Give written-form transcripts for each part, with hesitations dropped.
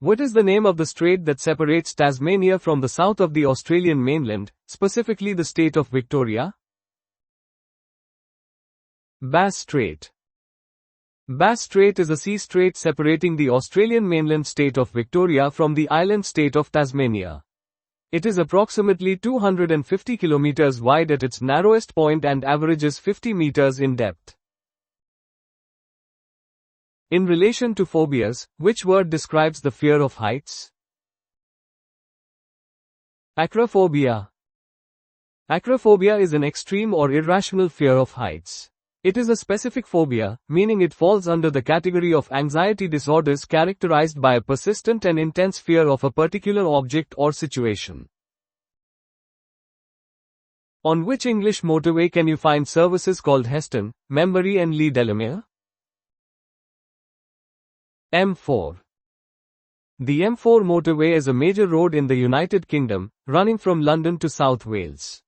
What is the name of the strait that separates Tasmania from the south of the Australian mainland, specifically the state of Victoria? Bass Strait. Bass Strait is a sea strait separating the Australian mainland state of Victoria from the island state of Tasmania. It is approximately 250 kilometers wide at its narrowest point and averages 50 meters in depth. In relation to phobias, which word describes the fear of heights? Acrophobia. Acrophobia is an extreme or irrational fear of heights. It is a specific phobia, meaning it falls under the category of anxiety disorders characterized by a persistent and intense fear of a particular object or situation. On which English motorway can you find services called Heston, Membury and Lee Delamere? M4. The M4 motorway is a major road in the United Kingdom, running from London to South Wales.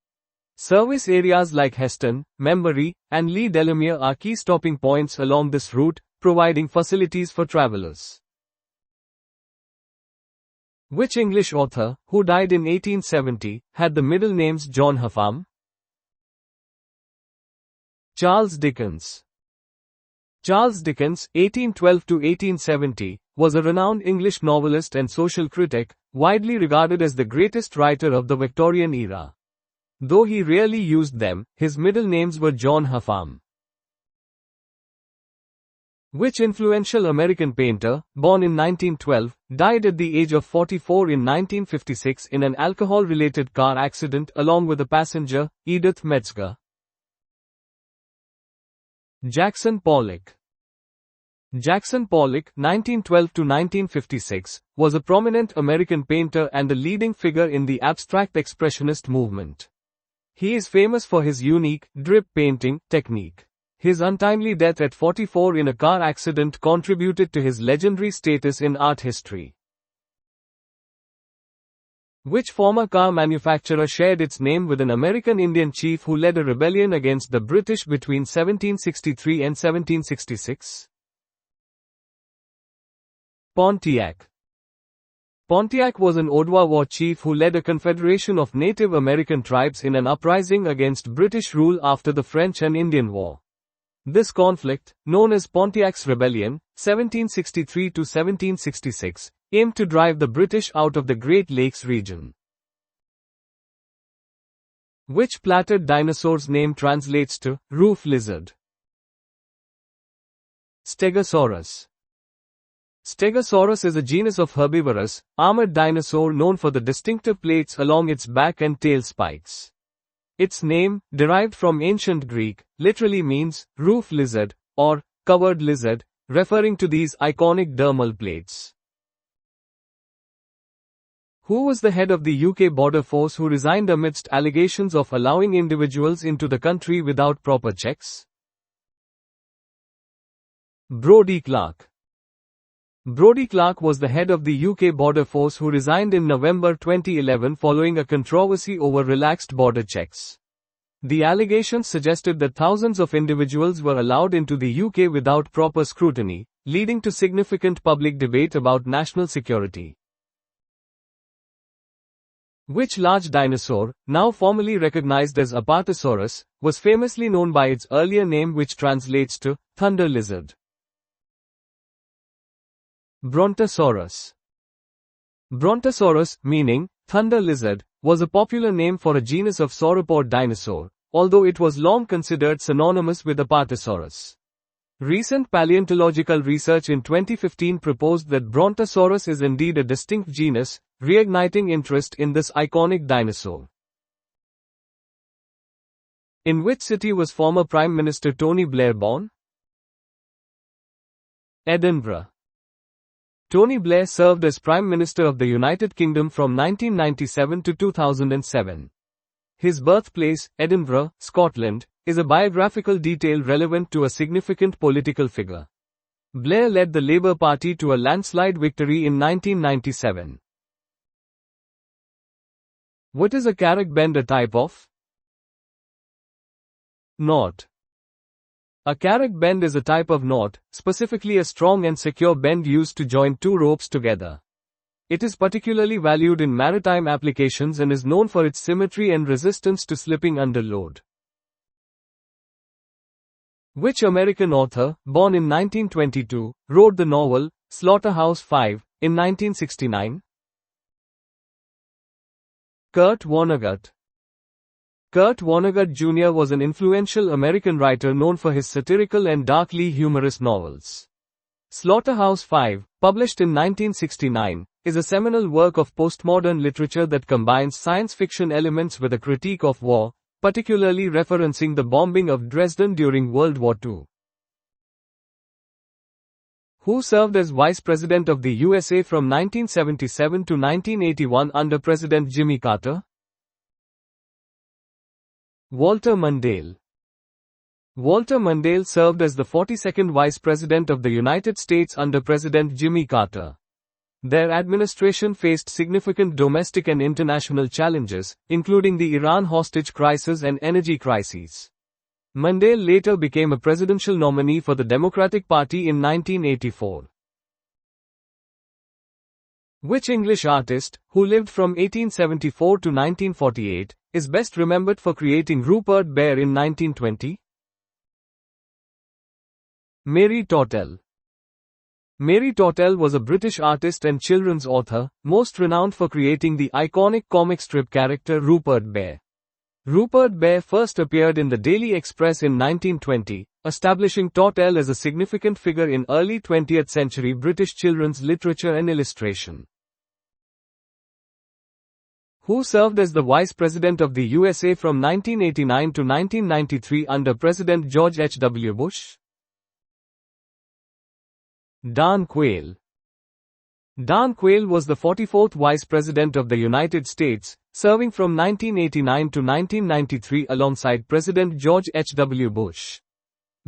Service areas like Heston, Membury, and Lee Delamere are key stopping points along this route, providing facilities for travellers. Which English author, who died in 1870, had the middle names John Heffam? Charles Dickens. Charles Dickens, 1812–1870, was a renowned English novelist and social critic, widely regarded as the greatest writer of the Victorian era. Though he rarely used them, his middle names were John Heffam. Which influential American painter, born in 1912, died at the age of 44 in 1956 in an alcohol-related car accident along with a passenger, Edith Metzger? Jackson Pollock. Jackson Pollock, 1912–1956, was a prominent American painter and a leading figure in the abstract expressionist movement. He is famous for his unique, drip painting technique. His untimely death at 44 in a car accident contributed to his legendary status in art history. Which former car manufacturer shared its name with an American Indian chief who led a rebellion against the British between 1763 and 1766? Pontiac. Pontiac was an Ottawa war chief who led a confederation of Native American tribes in an uprising against British rule after the French and Indian War. This conflict, known as Pontiac's Rebellion, 1763–1766, aimed to drive the British out of the Great Lakes region. Which plaited dinosaur's name translates to roof lizard? Stegosaurus. Stegosaurus is a genus of herbivorous, armored dinosaur known for the distinctive plates along its back and tail spikes. Its name, derived from ancient Greek, literally means roof lizard or covered lizard, referring to these iconic dermal plates. Who was the head of the UK border force who resigned amidst allegations of allowing individuals into the country without proper checks? Brodie Clark. Brodie Clark was the head of the UK border force who resigned in November 2011 following a controversy over relaxed border checks. The allegations suggested that thousands of individuals were allowed into the UK without proper scrutiny, leading to significant public debate about national security. Which large dinosaur, now formally recognized as Apatosaurus, was famously known by its earlier name which translates to thunder lizard? Brontosaurus. Brontosaurus, meaning thunder lizard, was a popular name for a genus of sauropod dinosaur, although it was long considered synonymous with Apatosaurus. Recent paleontological research in 2015 proposed that Brontosaurus is indeed a distinct genus, reigniting interest in this iconic dinosaur. In which city was former Prime Minister Tony Blair born? Edinburgh. Tony Blair served as Prime Minister of the United Kingdom from 1997 to 2007. His birthplace, Edinburgh, Scotland, is a biographical detail relevant to a significant political figure. Blair led the Labour Party to a landslide victory in 1997. What is a Carrick bend a type of? Knot. A Carrick bend is a type of knot, specifically a strong and secure bend used to join two ropes together. It is particularly valued in maritime applications and is known for its symmetry and resistance to slipping under load. Which American author, born in 1922, wrote the novel Slaughterhouse-Five in 1969? Kurt Vonnegut. Kurt Vonnegut Jr. was an influential American writer known for his satirical and darkly humorous novels. Slaughterhouse-Five, published in 1969, is a seminal work of postmodern literature that combines science fiction elements with a critique of war, particularly referencing the bombing of Dresden during World War II. Who served as Vice President of the USA from 1977 to 1981 under President Jimmy Carter? Walter Mondale. Walter Mondale served as the 42nd Vice President of the United States under President Jimmy Carter. Their administration faced significant domestic and international challenges, including the Iran hostage crisis and energy crises. Mondale later became a presidential nominee for the Democratic Party in 1984. Which English artist, who lived from 1874 to 1948, is best remembered for creating Rupert Bear in 1920? Mary Tourtel. Mary Tourtel was a British artist and children's author, most renowned for creating the iconic comic strip character Rupert Bear. Rupert Bear first appeared in the Daily Express in 1920, establishing Tourtel as a significant figure in early 20th century British children's literature and illustration. Who served as the Vice President of the USA from 1989 to 1993 under President George H. W. Bush? Dan Quayle. Dan Quayle was the 44th Vice President of the United States, serving from 1989 to 1993 alongside President George H. W. Bush.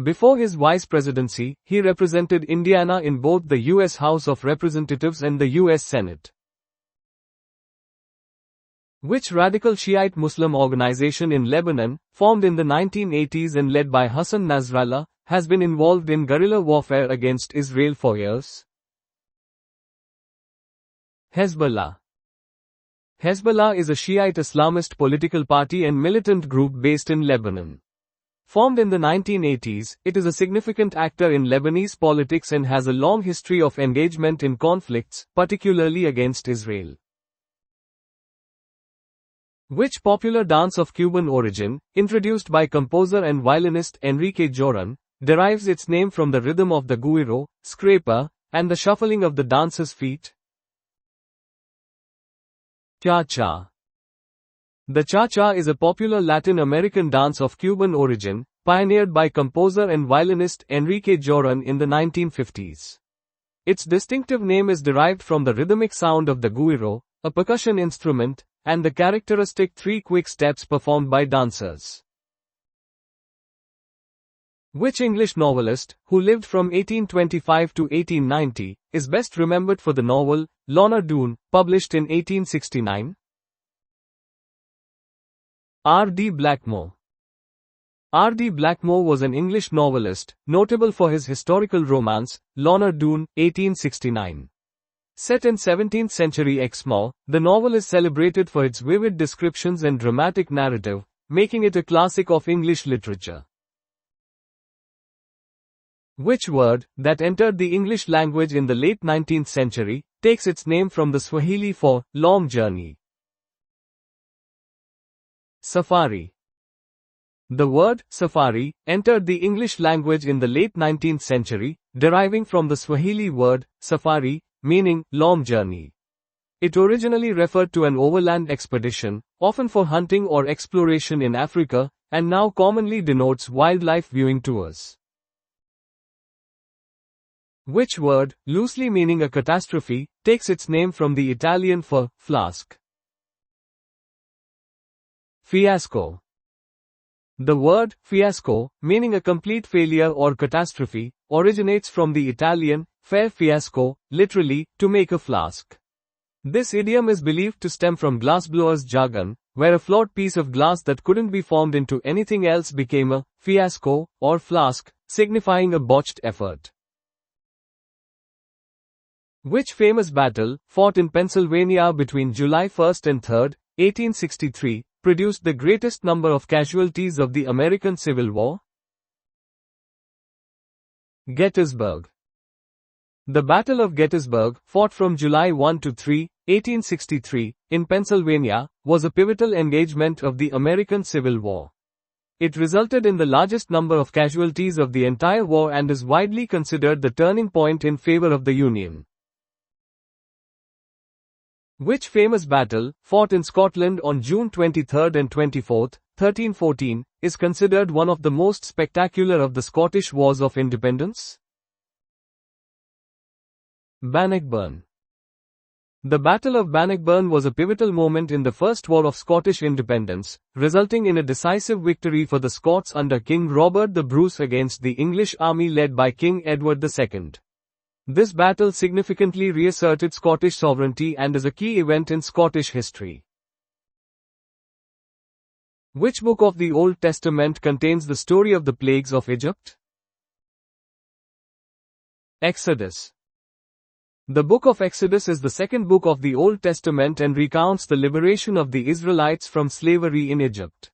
Before his vice presidency, he represented Indiana in both the U.S. House of Representatives and the U.S. Senate. Which radical Shiite Muslim organization in Lebanon, formed in the 1980s and led by Hassan Nasrallah, has been involved in guerrilla warfare against Israel for years? Hezbollah. Hezbollah is a Shiite Islamist political party and militant group based in Lebanon. Formed in the 1980s, it is a significant actor in Lebanese politics and has a long history of engagement in conflicts, particularly against Israel. Which popular dance of Cuban origin, introduced by composer and violinist Enrique Joron, derives its name from the rhythm of the guiro, scraper, and the shuffling of the dancer's feet? Cha-cha. The cha-cha is a popular Latin American dance of Cuban origin, pioneered by composer and violinist Enrique Joron in the 1950s. Its distinctive name is derived from the rhythmic sound of the guiro, a percussion instrument, and the characteristic 3 quick steps performed by dancers. Which English novelist, who lived from 1825 to 1890, is best remembered for the novel Lorna Doone, published in 1869? R. D. Blackmore. R. D. Blackmore was an English novelist, notable for his historical romance, Lorna Doone, 1869. Set in 17th century Exmoor, the novel is celebrated for its vivid descriptions and dramatic narrative, making it a classic of English literature. Which word, that entered the English language in the late 19th century, takes its name from the Swahili for long journey? Safari. The word safari entered the English language in the late 19th century, deriving from the Swahili word safari, meaning long journey. It originally referred to an overland expedition, often for hunting or exploration in Africa, and now commonly denotes wildlife viewing tours. Which word, loosely meaning a catastrophe, takes its name from the Italian for flask? Fiasco. The word fiasco, meaning a complete failure or catastrophe, originates from the Italian fare fiasco, literally, to make a flask. This idiom is believed to stem from glassblowers' jargon, where a flawed piece of glass that couldn't be formed into anything else became a fiasco or flask, signifying a botched effort. Which famous battle, fought in Pennsylvania between July 1st and 3rd, 1863, produced the greatest number of casualties of the American Civil War? Gettysburg. The Battle of Gettysburg, fought from July 1 to 3, 1863, in Pennsylvania, was a pivotal engagement of the American Civil War. It resulted in the largest number of casualties of the entire war and is widely considered the turning point in favor of the Union. Which famous battle, fought in Scotland on June 23 and 24, 1314, is considered one of the most spectacular of the Scottish Wars of Independence? Bannockburn. The Battle of Bannockburn was a pivotal moment in the First War of Scottish Independence, resulting in a decisive victory for the Scots under King Robert the Bruce against the English army led by King Edward II. This battle significantly reasserted Scottish sovereignty and is a key event in Scottish history. Which book of the Old Testament contains the story of the plagues of Egypt? Exodus. The book of Exodus is the second book of the Old Testament and recounts the liberation of the Israelites from slavery in Egypt.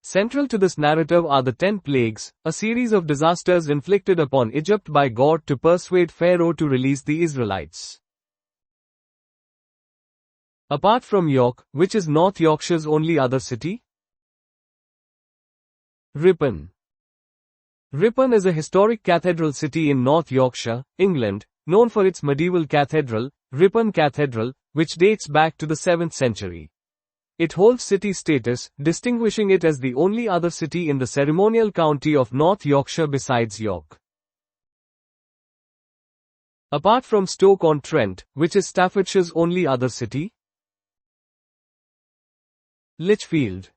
Central to this narrative are the 10 plagues, a series of disasters inflicted upon Egypt by God to persuade Pharaoh to release the Israelites. Apart from York, which is North Yorkshire's only other city? Ripon. Ripon is a historic cathedral city in North Yorkshire, England, known for its medieval cathedral, Ripon Cathedral, which dates back to the 7th century. It holds city status, distinguishing it as the only other city in the ceremonial county of North Yorkshire besides York. Apart from Stoke-on-Trent, which is Staffordshire's only other city? Lichfield.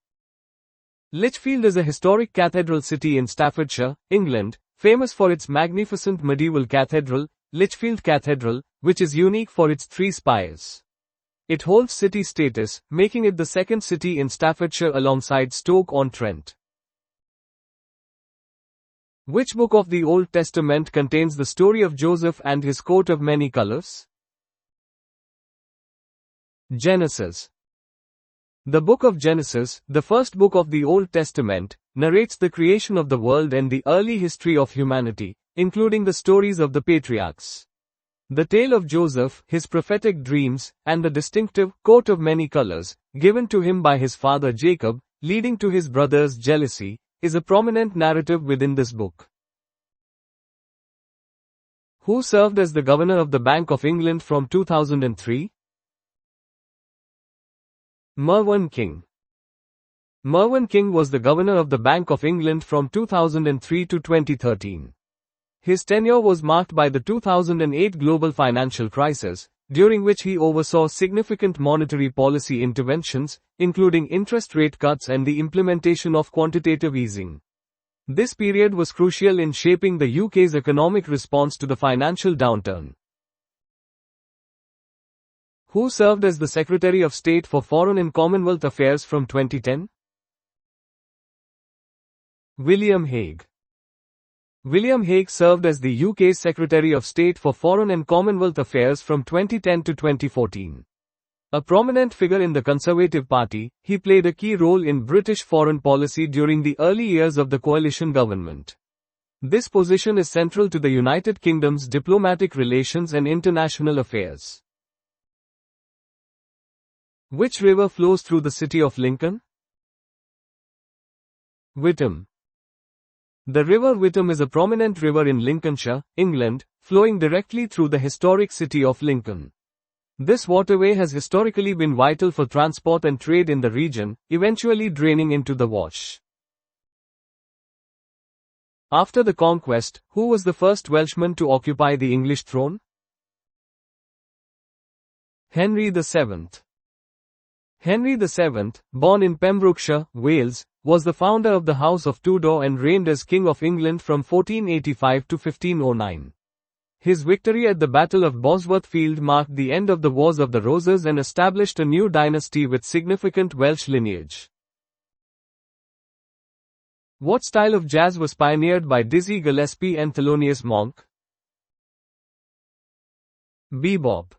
Lichfield is a historic cathedral city in Staffordshire, England, famous for its magnificent medieval cathedral, Lichfield Cathedral, which is unique for its 3 spires. It holds city status, making it the second city in Staffordshire alongside Stoke-on-Trent. Which book of the Old Testament contains the story of Joseph and his coat of many colors? Genesis. The book of Genesis, the first book of the Old Testament, narrates the creation of the world and the early history of humanity, including the stories of the patriarchs. The tale of Joseph, his prophetic dreams, and the distinctive coat of many colors, given to him by his father Jacob, leading to his brothers' jealousy, is a prominent narrative within this book. Who served as the governor of the Bank of England from 2003? Mervyn King. Mervyn King was the governor of the Bank of England from 2003 to 2013. His tenure was marked by the 2008 global financial crisis, during which he oversaw significant monetary policy interventions, including interest rate cuts and the implementation of quantitative easing. This period was crucial in shaping the UK's economic response to the financial downturn. Who served as the Secretary of State for Foreign and Commonwealth Affairs from 2010? William Hague. William Hague served as the UK's Secretary of State for Foreign and Commonwealth Affairs from 2010 to 2014. A prominent figure in the Conservative Party, he played a key role in British foreign policy during the early years of the coalition government. This position is central to the United Kingdom's diplomatic relations and international affairs. Which river flows through the city of Lincoln? Witham. The River Witham is a prominent river in Lincolnshire, England, flowing directly through the historic city of Lincoln. This waterway has historically been vital for transport and trade in the region, eventually draining into the Wash. After the conquest, who was the first Welshman to occupy the English throne? Henry VII. Henry VII, born in Pembrokeshire, Wales, was the founder of the House of Tudor and reigned as King of England from 1485 to 1509. His victory at the Battle of Bosworth Field marked the end of the Wars of the Roses and established a new dynasty with significant Welsh lineage. What style of jazz was pioneered by Dizzy Gillespie and Thelonious Monk? Bebop.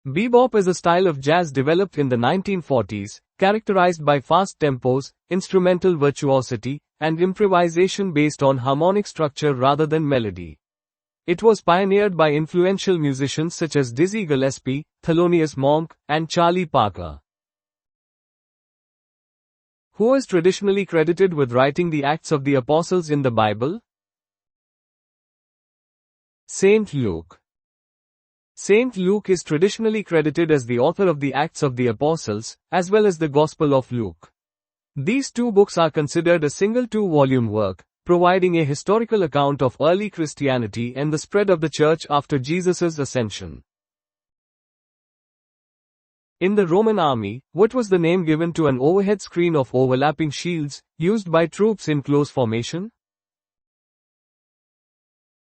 Bebop is a style of jazz developed in the 1940s, characterized by fast tempos, instrumental virtuosity, and improvisation based on harmonic structure rather than melody. It was pioneered by influential musicians such as Dizzy Gillespie, Thelonious Monk, and Charlie Parker. Who is traditionally credited with writing the Acts of the Apostles in the Bible? Saint Luke. Saint Luke is traditionally credited as the author of the Acts of the Apostles, as well as the Gospel of Luke. These two books are considered a single two-volume work, providing a historical account of early Christianity and the spread of the church after Jesus' ascension. In the Roman army, what was the name given to an overhead screen of overlapping shields, used by troops in close formation?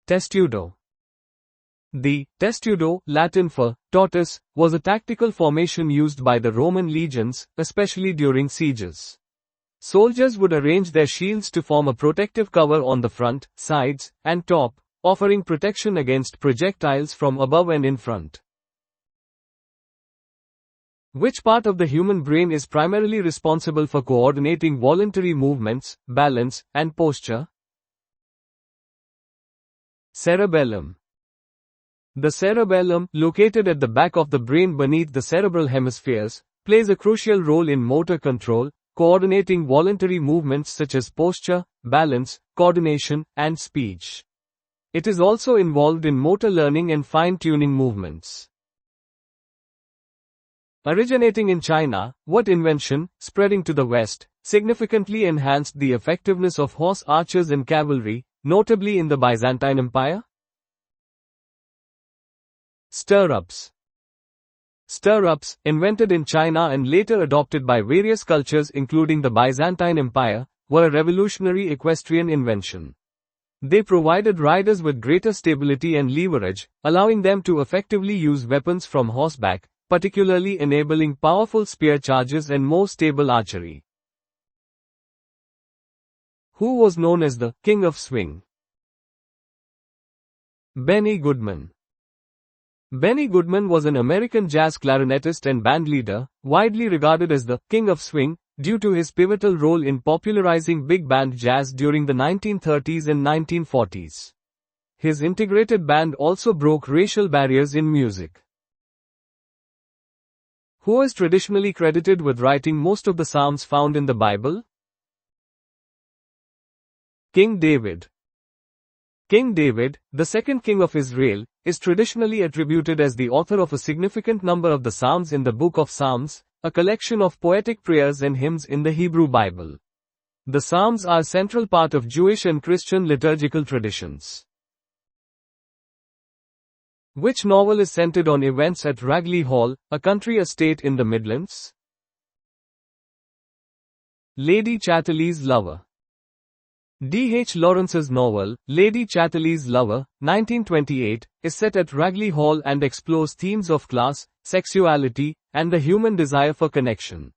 Testudo. The testudo, Latin for tortoise, was a tactical formation used by the Roman legions, especially during sieges. Soldiers would arrange their shields to form a protective cover on the front, sides, and top, offering protection against projectiles from above and in front. Which part of the human brain is primarily responsible for coordinating voluntary movements, balance, and posture? Cerebellum. The cerebellum, located at the back of the brain beneath the cerebral hemispheres, plays a crucial role in motor control, coordinating voluntary movements such as posture, balance, coordination, and speech. It is also involved in motor learning and fine-tuning movements. Originating in China, what invention, spreading to the West, significantly enhanced the effectiveness of horse archers and cavalry, notably in the Byzantine Empire? Stirrups. Stirrups, invented in China and later adopted by various cultures including the Byzantine Empire, were a revolutionary equestrian invention. They provided riders with greater stability and leverage, allowing them to effectively use weapons from horseback, particularly enabling powerful spear charges and more stable archery. Who was known as the King of Swing? Benny Goodman. Benny Goodman was an American jazz clarinetist and bandleader, widely regarded as the King of Swing, due to his pivotal role in popularizing big band jazz during the 1930s and 1940s. His integrated band also broke racial barriers in music. Who is traditionally credited with writing most of the Psalms found in the Bible? King David. King David, the second king of Israel, is traditionally attributed as the author of a significant number of the Psalms in the Book of Psalms, a collection of poetic prayers and hymns in the Hebrew Bible. The Psalms are a central part of Jewish and Christian liturgical traditions. Which novel is centered on events at Ragley Hall, a country estate in the Midlands? Lady Chatterley's Lover. D. H. Lawrence's novel, Lady Chatterley's Lover, 1928, is set at Ragley Hall and explores themes of class, sexuality, and the human desire for connection.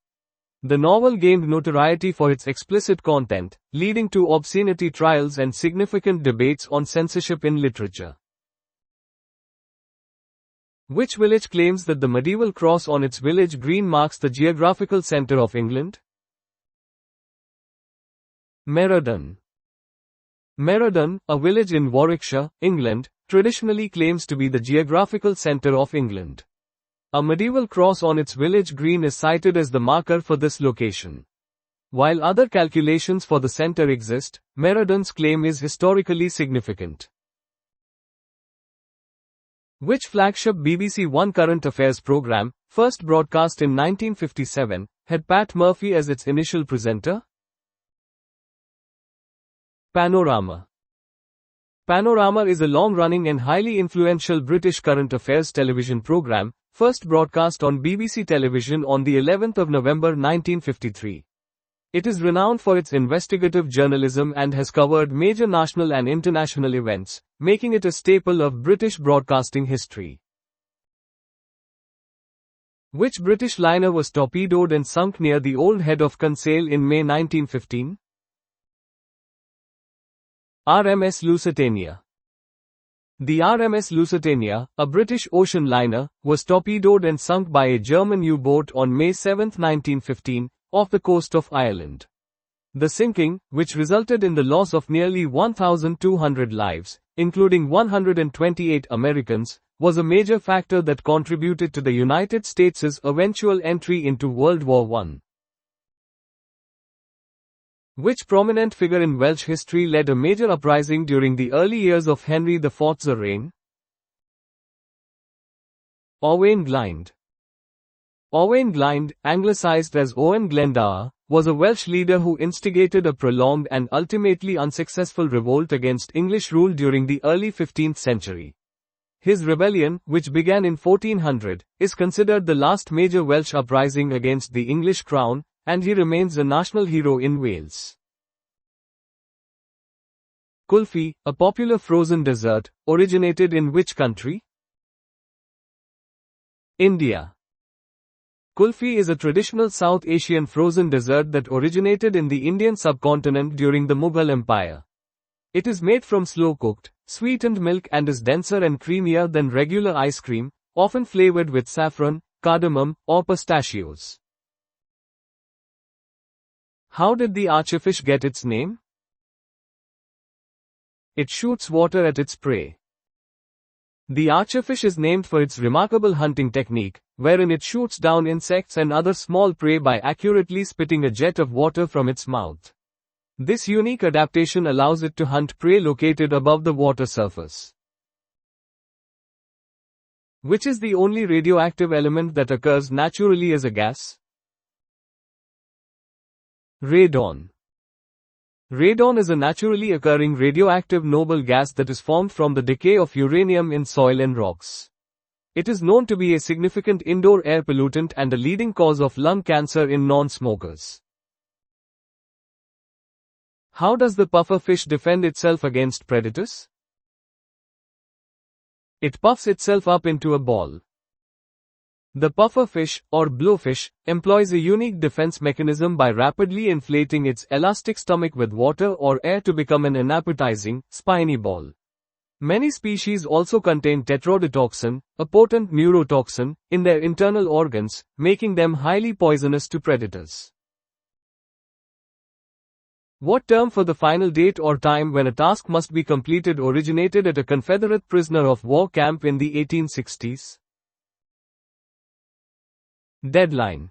The novel gained notoriety for its explicit content, leading to obscenity trials and significant debates on censorship in literature. Which village claims that the medieval cross on its village green marks the geographical center of England? Merredon. Merredon, a village in Warwickshire, England, traditionally claims to be the geographical center of England. A medieval cross on its village green is cited as the marker for this location. While other calculations for the center exist, Merredon's claim is historically significant. Which flagship BBC One current affairs program, first broadcast in 1957, had Pat Murphy as its initial presenter? Panorama. Panorama is a long-running and highly influential British current affairs television program, first broadcast on BBC television on the 11th of November 1953. It is renowned for its investigative journalism and has covered major national and international events, making it a staple of British broadcasting history. Which British liner was torpedoed and sunk near the Old Head of Kinsale in May 1915? RMS Lusitania. The RMS Lusitania, a British ocean liner, was torpedoed and sunk by a German U-boat on May 7, 1915, off the coast of Ireland. The sinking, which resulted in the loss of nearly 1,200 lives, including 128 Americans, was a major factor that contributed to the United States' eventual entry into World War I. Which prominent figure in Welsh history led a major uprising during the early years of Henry IV's reign? Owain Glynd. Owain Glynd, anglicised as Owen Glendower, was a Welsh leader who instigated a prolonged and ultimately unsuccessful revolt against English rule during the early 15th century. His rebellion, which began in 1400, is considered the last major Welsh uprising against the English crown, and he remains a national hero in Wales. Kulfi, a popular frozen dessert, originated in which country? India. Kulfi is a traditional South Asian frozen dessert that originated in the Indian subcontinent during the Mughal Empire. It is made from slow-cooked, sweetened milk and is denser and creamier than regular ice cream, often flavored with saffron, cardamom, or pistachios. How did the archerfish get its name? It shoots water at its prey. The archerfish is named for its remarkable hunting technique, wherein it shoots down insects and other small prey by accurately spitting a jet of water from its mouth. This unique adaptation allows it to hunt prey located above the water surface. Which is the only radioactive element that occurs naturally as a gas? Radon. Radon is a naturally occurring radioactive noble gas that is formed from the decay of uranium in soil and rocks. It is known to be a significant indoor air pollutant and a leading cause of lung cancer in non-smokers. How does the pufferfish defend itself against predators? It puffs itself up into a ball. The pufferfish, or blowfish, employs a unique defense mechanism by rapidly inflating its elastic stomach with water or air to become an unappetizing, spiny ball. Many species also contain tetrodotoxin, a potent neurotoxin, in their internal organs, making them highly poisonous to predators. What term for the final date or time when a task must be completed originated at a Confederate prisoner of war camp in the 1860s? Deadline.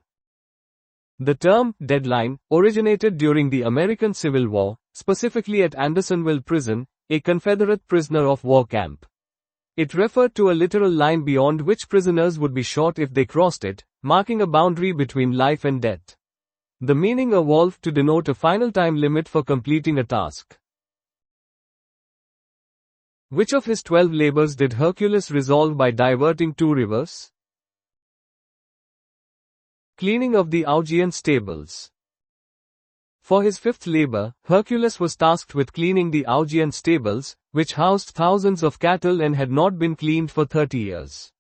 The term, deadline, originated during the American Civil War, specifically at Andersonville Prison, a Confederate prisoner of war camp. It referred to a literal line beyond which prisoners would be shot if they crossed it, marking a boundary between life and death. The meaning evolved to denote a final time limit for completing a task. Which of his 12 labors did Hercules resolve by diverting 2 rivers? Cleaning of the Augean stables. For his 5th labor, Hercules was tasked with cleaning the Augean stables, which housed thousands of cattle and had not been cleaned for 30 years.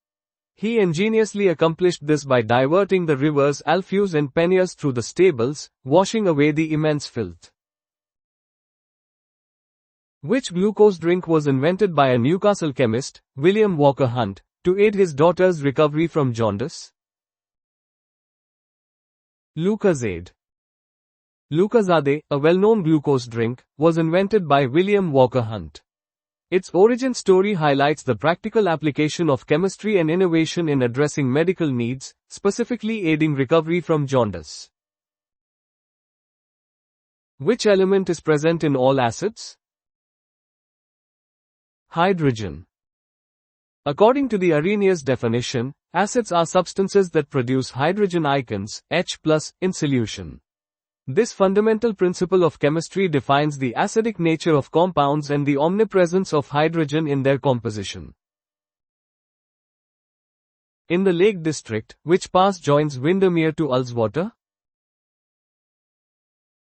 He ingeniously accomplished this by diverting the rivers Alpheus and Peneus through the stables, washing away the immense filth. Which glucose drink was invented by a Newcastle chemist, William Walker Hunt, to aid his daughter's recovery from jaundice? Lucozade. Lucozade, a well-known glucose drink, was invented by William Walker Hunt. Its origin story highlights the practical application of chemistry and innovation in addressing medical needs, specifically aiding recovery from jaundice. Which element is present in all acids? Hydrogen. According to the Arrhenius definition, acids are substances that produce hydrogen ions, H+, in solution. This fundamental principle of chemistry defines the acidic nature of compounds and the omnipresence of hydrogen in their composition. In the Lake District, which pass joins Windermere to Ullswater?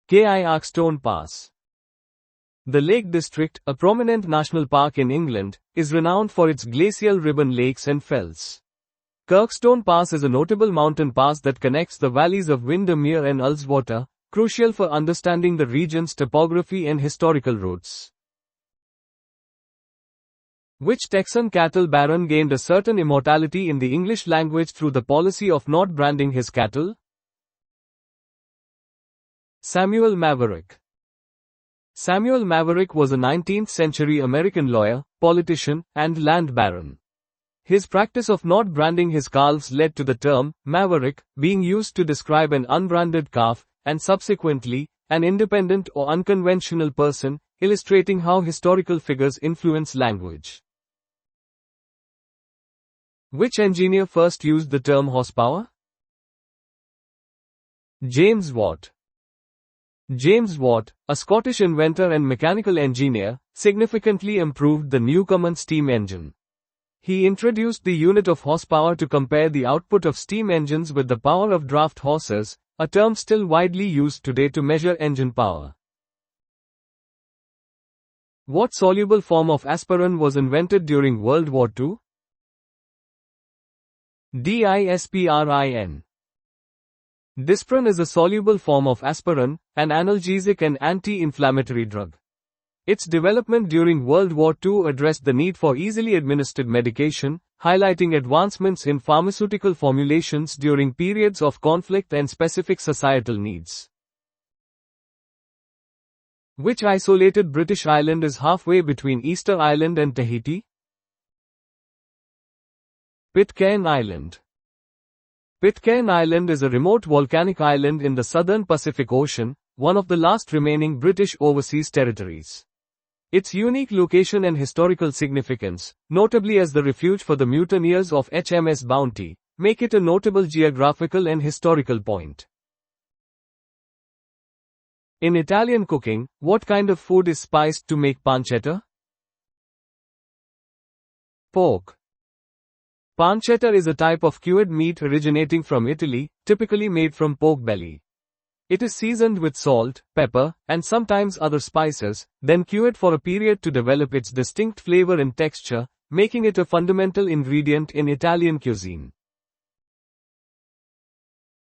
Ki Arkstone Pass. The Lake District, a prominent national park in England, is renowned for its glacial ribbon lakes and fells. Kirkstone Pass is a notable mountain pass that connects the valleys of Windermere and Ullswater, crucial for understanding the region's topography and historical roots. Which Texan cattle baron gained a certain immortality in the English language through the policy of not branding his cattle? Samuel Maverick. Samuel Maverick was a 19th-century American lawyer, politician, and land baron. His practice of not branding his calves led to the term maverick being used to describe an unbranded calf, and subsequently, an independent or unconventional person, illustrating how historical figures influence language. Which engineer first used the term horsepower? James Watt. James Watt, a Scottish inventor and mechanical engineer, significantly improved the Newcomen steam engine. He introduced the unit of horsepower to compare the output of steam engines with the power of draft horses, a term still widely used today to measure engine power. What soluble form of aspirin was invented during World War II? Disprin. Disprin is a soluble form of aspirin, an analgesic and anti-inflammatory drug. Its development during World War II addressed the need for easily administered medication, highlighting advancements in pharmaceutical formulations during periods of conflict and specific societal needs. Which isolated British island is halfway between Easter Island and Tahiti? Pitcairn Island. Pitcairn Island is a remote volcanic island in the southern Pacific Ocean, one of the last remaining British overseas territories. Its unique location and historical significance, notably as the refuge for the mutineers of HMS Bounty, make it a notable geographical and historical point. In Italian cooking, what kind of food is spiced to make pancetta? Pork. Pancetta is a type of cured meat originating from Italy, typically made from pork belly. It is seasoned with salt, pepper, and sometimes other spices, then cured for a period to develop its distinct flavor and texture, making it a fundamental ingredient in Italian cuisine.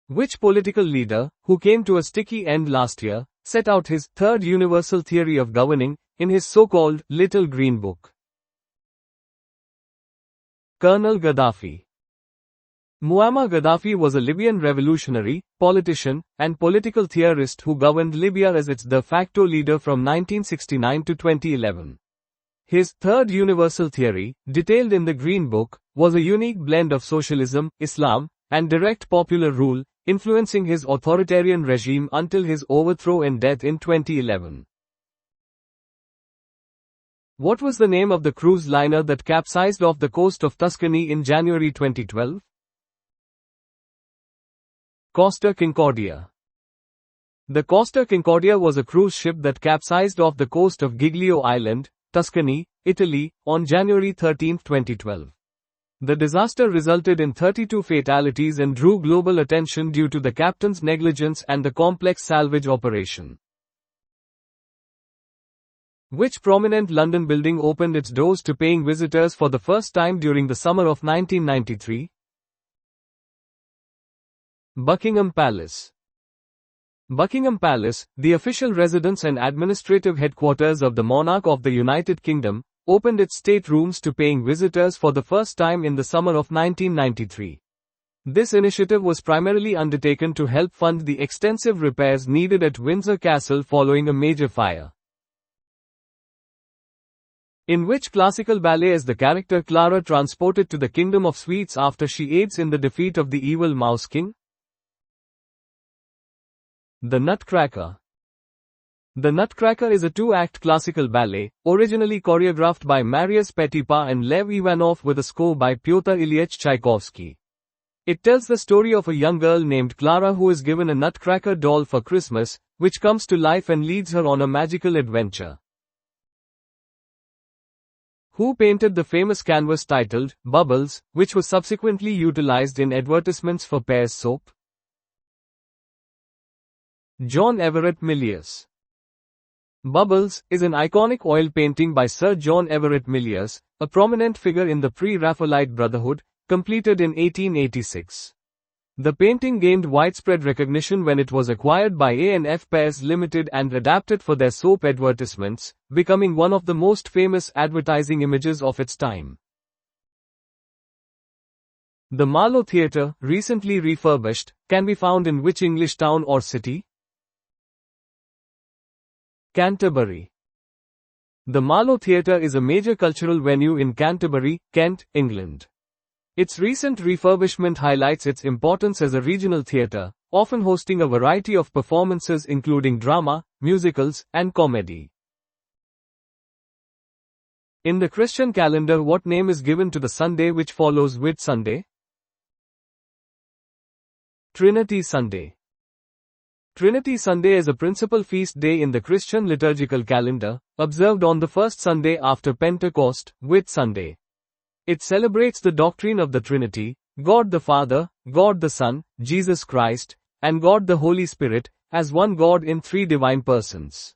Which political leader, who came to a sticky end last year, set out his third universal theory of governing in his so-called Little Green Book? Colonel Gaddafi. Muammar Gaddafi was a Libyan revolutionary, politician, and political theorist who governed Libya as its de facto leader from 1969 to 2011. His third universal theory, detailed in the Green Book, was a unique blend of socialism, Islam, and direct popular rule, influencing his authoritarian regime until his overthrow and death in 2011. What was the name of the cruise liner that capsized off the coast of Tuscany in January 2012? Costa Concordia. The Costa Concordia was a cruise ship that capsized off the coast of Giglio Island, Tuscany, Italy, on January 13, 2012. The disaster resulted in 32 fatalities and drew global attention due to the captain's negligence and the complex salvage operation. Which prominent London building opened its doors to paying visitors for the first time during the summer of 1993? Buckingham Palace. Buckingham Palace, the official residence and administrative headquarters of the monarch of the United Kingdom, opened its staterooms to paying visitors for the first time in the summer of 1993. This initiative was primarily undertaken to help fund the extensive repairs needed at Windsor Castle following a major fire. In which classical ballet is the character Clara transported to the Kingdom of Sweets after she aids in the defeat of the evil Mouse King? The Nutcracker. The Nutcracker is a two-act classical ballet, originally choreographed by Marius Petipa and Lev Ivanov with a score by Pyotr Ilyich Tchaikovsky. It tells the story of a young girl named Clara who is given a nutcracker doll for Christmas, which comes to life and leads her on a magical adventure. Who painted the famous canvas titled Bubbles, which was subsequently utilized in advertisements for Pears soap? John Everett Millais. Bubbles is an iconic oil painting by Sir John Everett Millais, a prominent figure in the Pre-Raphaelite Brotherhood, completed in 1886. The painting gained widespread recognition when it was acquired by A&F Pairs Limited and adapted for their soap advertisements, becoming one of the most famous advertising images of its time. The Marlow Theatre, recently refurbished, can be found in which English town or city? Canterbury. The Marlow Theatre is a major cultural venue in Canterbury, Kent, England. Its recent refurbishment highlights its importance as a regional theatre, often hosting a variety of performances including drama, musicals, and comedy. In the Christian calendar, what name is given to the Sunday which follows Whit Sunday? Trinity Sunday. Trinity Sunday is a principal feast day in the Christian liturgical calendar, observed on the first Sunday after Pentecost, Whit Sunday. It celebrates the doctrine of the Trinity, God the Father, God the Son, Jesus Christ, and God the Holy Spirit, as one God in three divine persons.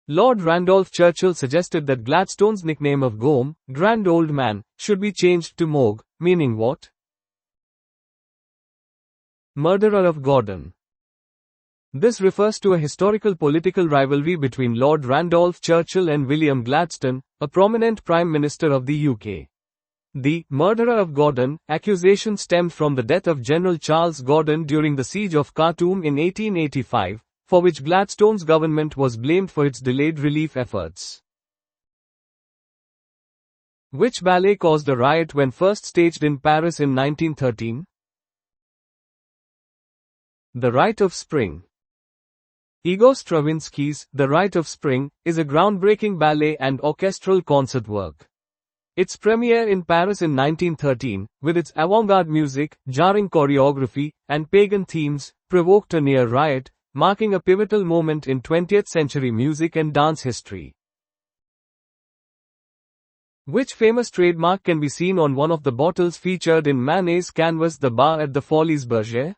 Lord Randolph Churchill suggested that Gladstone's nickname of Gome, Grand Old Man, should be changed to Mogue, meaning what? Murderer of Gordon. This refers to a historical political rivalry between Lord Randolph Churchill and William Gladstone, a prominent Prime Minister of the UK. The murderer of Gordon accusation stemmed from the death of General Charles Gordon during the siege of Khartoum in 1885, for which Gladstone's government was blamed for its delayed relief efforts. Which ballet caused a riot when first staged in Paris in 1913? The Rite of Spring. Igor Stravinsky's The Rite of Spring is a groundbreaking ballet and orchestral concert work. Its premiere in Paris in 1913, with its avant-garde music, jarring choreography, and pagan themes, provoked a near riot, marking a pivotal moment in 20th century music and dance history. Which famous trademark can be seen on one of the bottles featured in Manet's canvas The Bar at the Folies Bergère?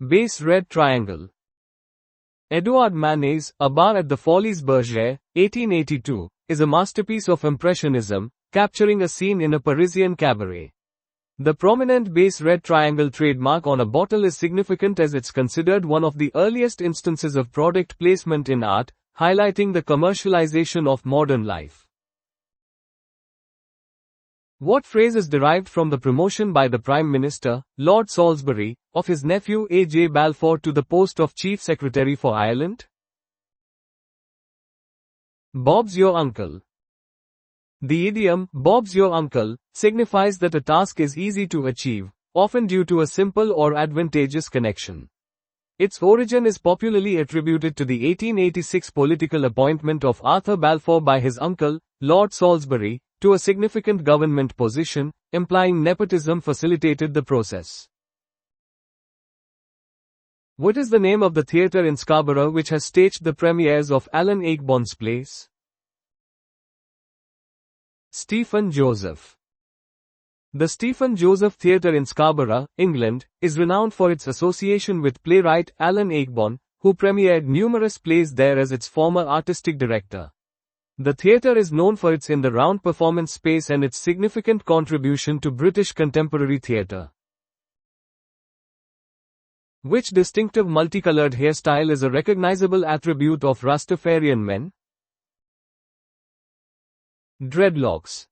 Base Red Triangle. Edouard Manet's A Bar at the Folies Bergère, 1882, is a masterpiece of Impressionism, capturing a scene in a Parisian cabaret. The prominent base red triangle trademark on a bottle is significant as it's considered one of the earliest instances of product placement in art, highlighting the commercialization of modern life. What phrase is derived from the promotion by the Prime Minister, Lord Salisbury, of his nephew A. J. Balfour to the post of Chief Secretary for Ireland? Bob's your uncle. The idiom, Bob's your uncle, signifies that a task is easy to achieve, often due to a simple or advantageous connection. Its origin is popularly attributed to the 1886 political appointment of Arthur Balfour by his uncle, Lord Salisbury, to a significant government position, implying nepotism facilitated the process. What is the name of the theatre in Scarborough which has staged the premieres of Alan Ayckbourn's plays? Stephen Joseph. The Stephen Joseph Theatre in Scarborough, England, is renowned for its association with playwright Alan Ayckbourn, who premiered numerous plays there as its former artistic director. The theatre is known for its in-the-round performance space and its significant contribution to British contemporary theatre. Which distinctive multicolored hairstyle is a recognizable attribute of Rastafarian men? Dreadlocks.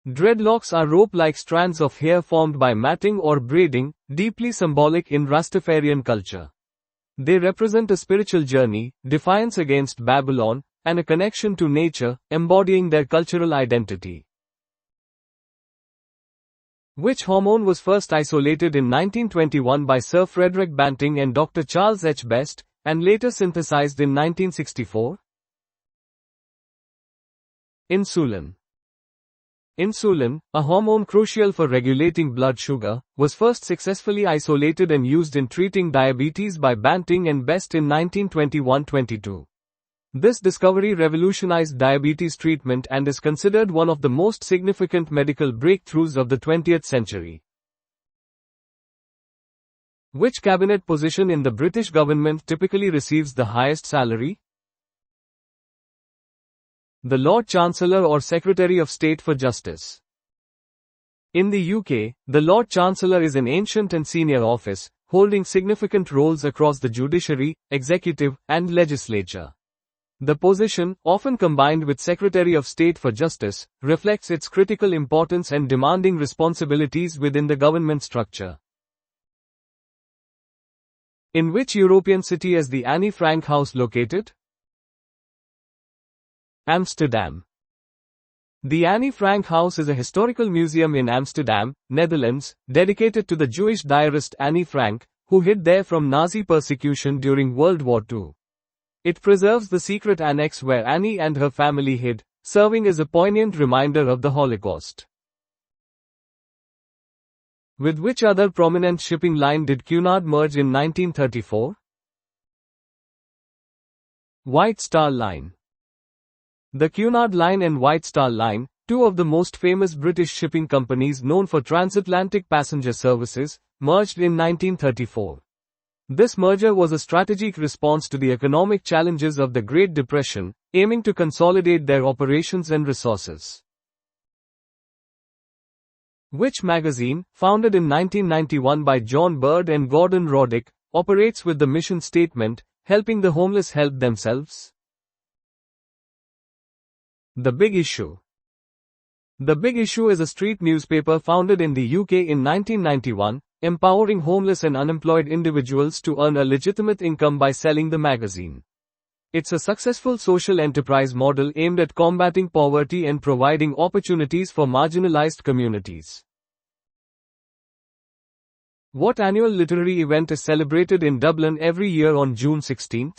Dreadlocks are rope-like strands of hair formed by matting or braiding, deeply symbolic in Rastafarian culture. They represent a spiritual journey, defiance against Babylon, and a connection to nature, embodying their cultural identity. Which hormone was first isolated in 1921 by Sir Frederick Banting and Dr. Charles H. Best, and later synthesized in 1964? Insulin. Insulin, a hormone crucial for regulating blood sugar, was first successfully isolated and used in treating diabetes by Banting and Best in 1921-22. This discovery revolutionized diabetes treatment and is considered one of the most significant medical breakthroughs of the 20th century. Which cabinet position in the British government typically receives the highest salary? The Lord Chancellor or Secretary of State for Justice. In the UK, the Lord Chancellor is an ancient and senior office, holding significant roles across the judiciary, executive, and legislature. The position, often combined with Secretary of State for Justice, reflects its critical importance and demanding responsibilities within the government structure. In which European city is the Anne Frank House located? Amsterdam. The Anne Frank House is a historical museum in Amsterdam, Netherlands, dedicated to the Jewish diarist Anne Frank, who hid there from Nazi persecution during World War II. It preserves the secret annex where Annie and her family hid, serving as a poignant reminder of the Holocaust. With which other prominent shipping line did Cunard merge in 1934? White Star Line. The Cunard Line and White Star Line, two of the most famous British shipping companies known for transatlantic passenger services, merged in 1934. This merger was a strategic response to the economic challenges of the Great Depression, aiming to consolidate their operations and resources. Which magazine, founded in 1991 by John Bird and Gordon Roddick, operates with the mission statement, helping the homeless help themselves? The Big Issue. The Big Issue is a street newspaper founded in the UK in 1991, empowering homeless and unemployed individuals to earn a legitimate income by selling the magazine. It's a successful social enterprise model aimed at combating poverty and providing opportunities for marginalized communities. What annual literary event is celebrated in Dublin every year on June 16?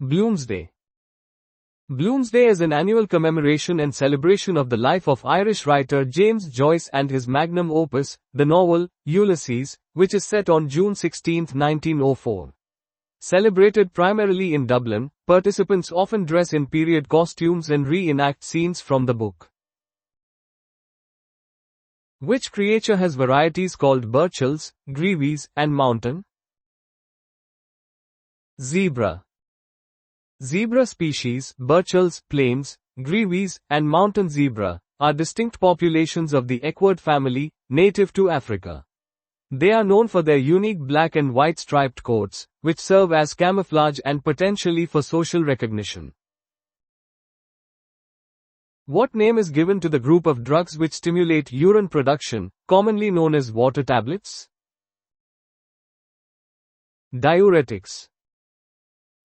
Bloomsday. Bloomsday is an annual commemoration and celebration of the life of Irish writer James Joyce and his magnum opus, the novel, Ulysses, which is set on June 16, 1904. Celebrated primarily in Dublin, participants often dress in period costumes and reenact scenes from the book. Which creature has varieties called burchels, greaves, and mountain? Zebra. Zebra species, burchels, plains, greaves, and mountain zebra, are distinct populations of the equid family, native to Africa. They are known for their unique black and white striped coats, which serve as camouflage and potentially for social recognition. What name is given to the group of drugs which stimulate urine production, commonly known as water tablets? Diuretics.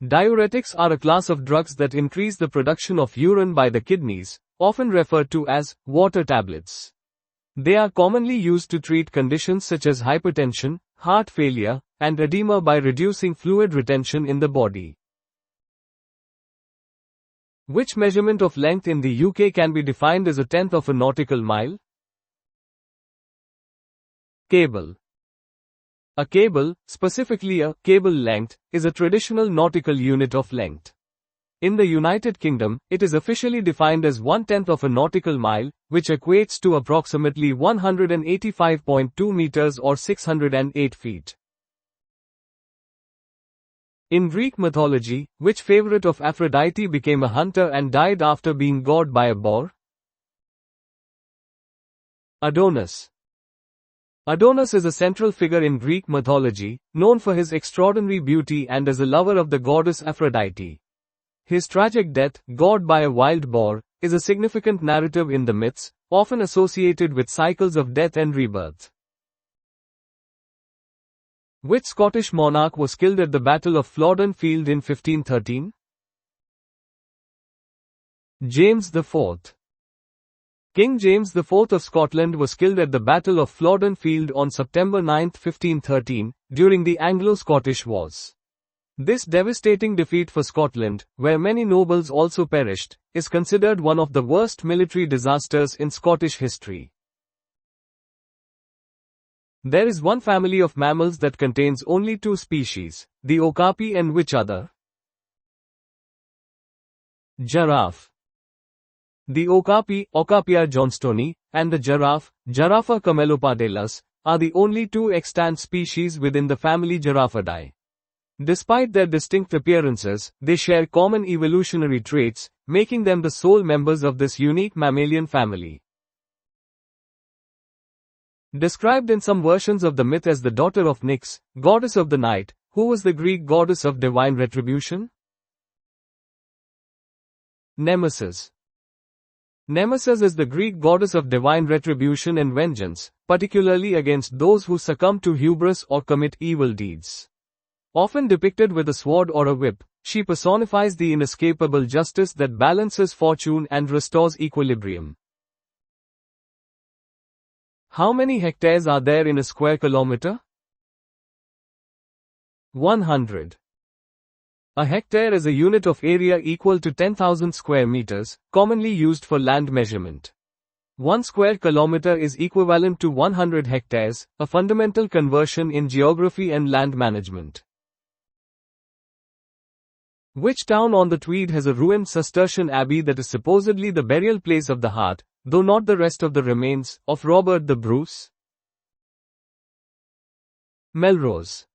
Diuretics are a class of drugs that increase the production of urine by the kidneys, often referred to as water tablets. They are commonly used to treat conditions such as hypertension, heart failure, and edema by reducing fluid retention in the body. Which measurement of length in the UK can be defined as a tenth of a nautical mile? Cable. A cable, specifically a cable length, is a traditional nautical unit of length. In the United Kingdom, it is officially defined as 1/10 of a nautical mile, which equates to approximately 185.2 meters or 608 feet. In Greek mythology, which favorite of Aphrodite became a hunter and died after being gored by a boar? Adonis. Adonis is a central figure in Greek mythology, known for his extraordinary beauty and as a lover of the goddess Aphrodite. His tragic death, gored by a wild boar, is a significant narrative in the myths, often associated with cycles of death and rebirth. Which Scottish monarch was killed at the Battle of Flodden Field in 1513? James IV. King James IV of Scotland was killed at the Battle of Flodden Field on September 9, 1513, during the Anglo-Scottish Wars. This devastating defeat for Scotland, where many nobles also perished, is considered one of the worst military disasters in Scottish history. There is one family of mammals that contains only two species, the okapi and which other? Giraffe. The okapi, Okapia johnstoni, and the giraffe, Giraffa camelopardalis, are the only two extant species within the family Giraffidae. Despite their distinct appearances, they share common evolutionary traits, making them the sole members of this unique mammalian family. Described in some versions of the myth as the daughter of Nyx, goddess of the night, who was the Greek goddess of divine retribution? Nemesis. Nemesis is the Greek goddess of divine retribution and vengeance, particularly against those who succumb to hubris or commit evil deeds. Often depicted with a sword or a whip, she personifies the inescapable justice that balances fortune and restores equilibrium. How many hectares are there in a square kilometer? 100. A hectare is a unit of area equal to 10,000 square meters, commonly used for land measurement. 1 square kilometer is equivalent to 100 hectares, a fundamental conversion in geography and land management. Which town on the Tweed has a ruined Cistercian abbey that is supposedly the burial place of the heart, though not the rest of the remains, of Robert the Bruce? Melrose.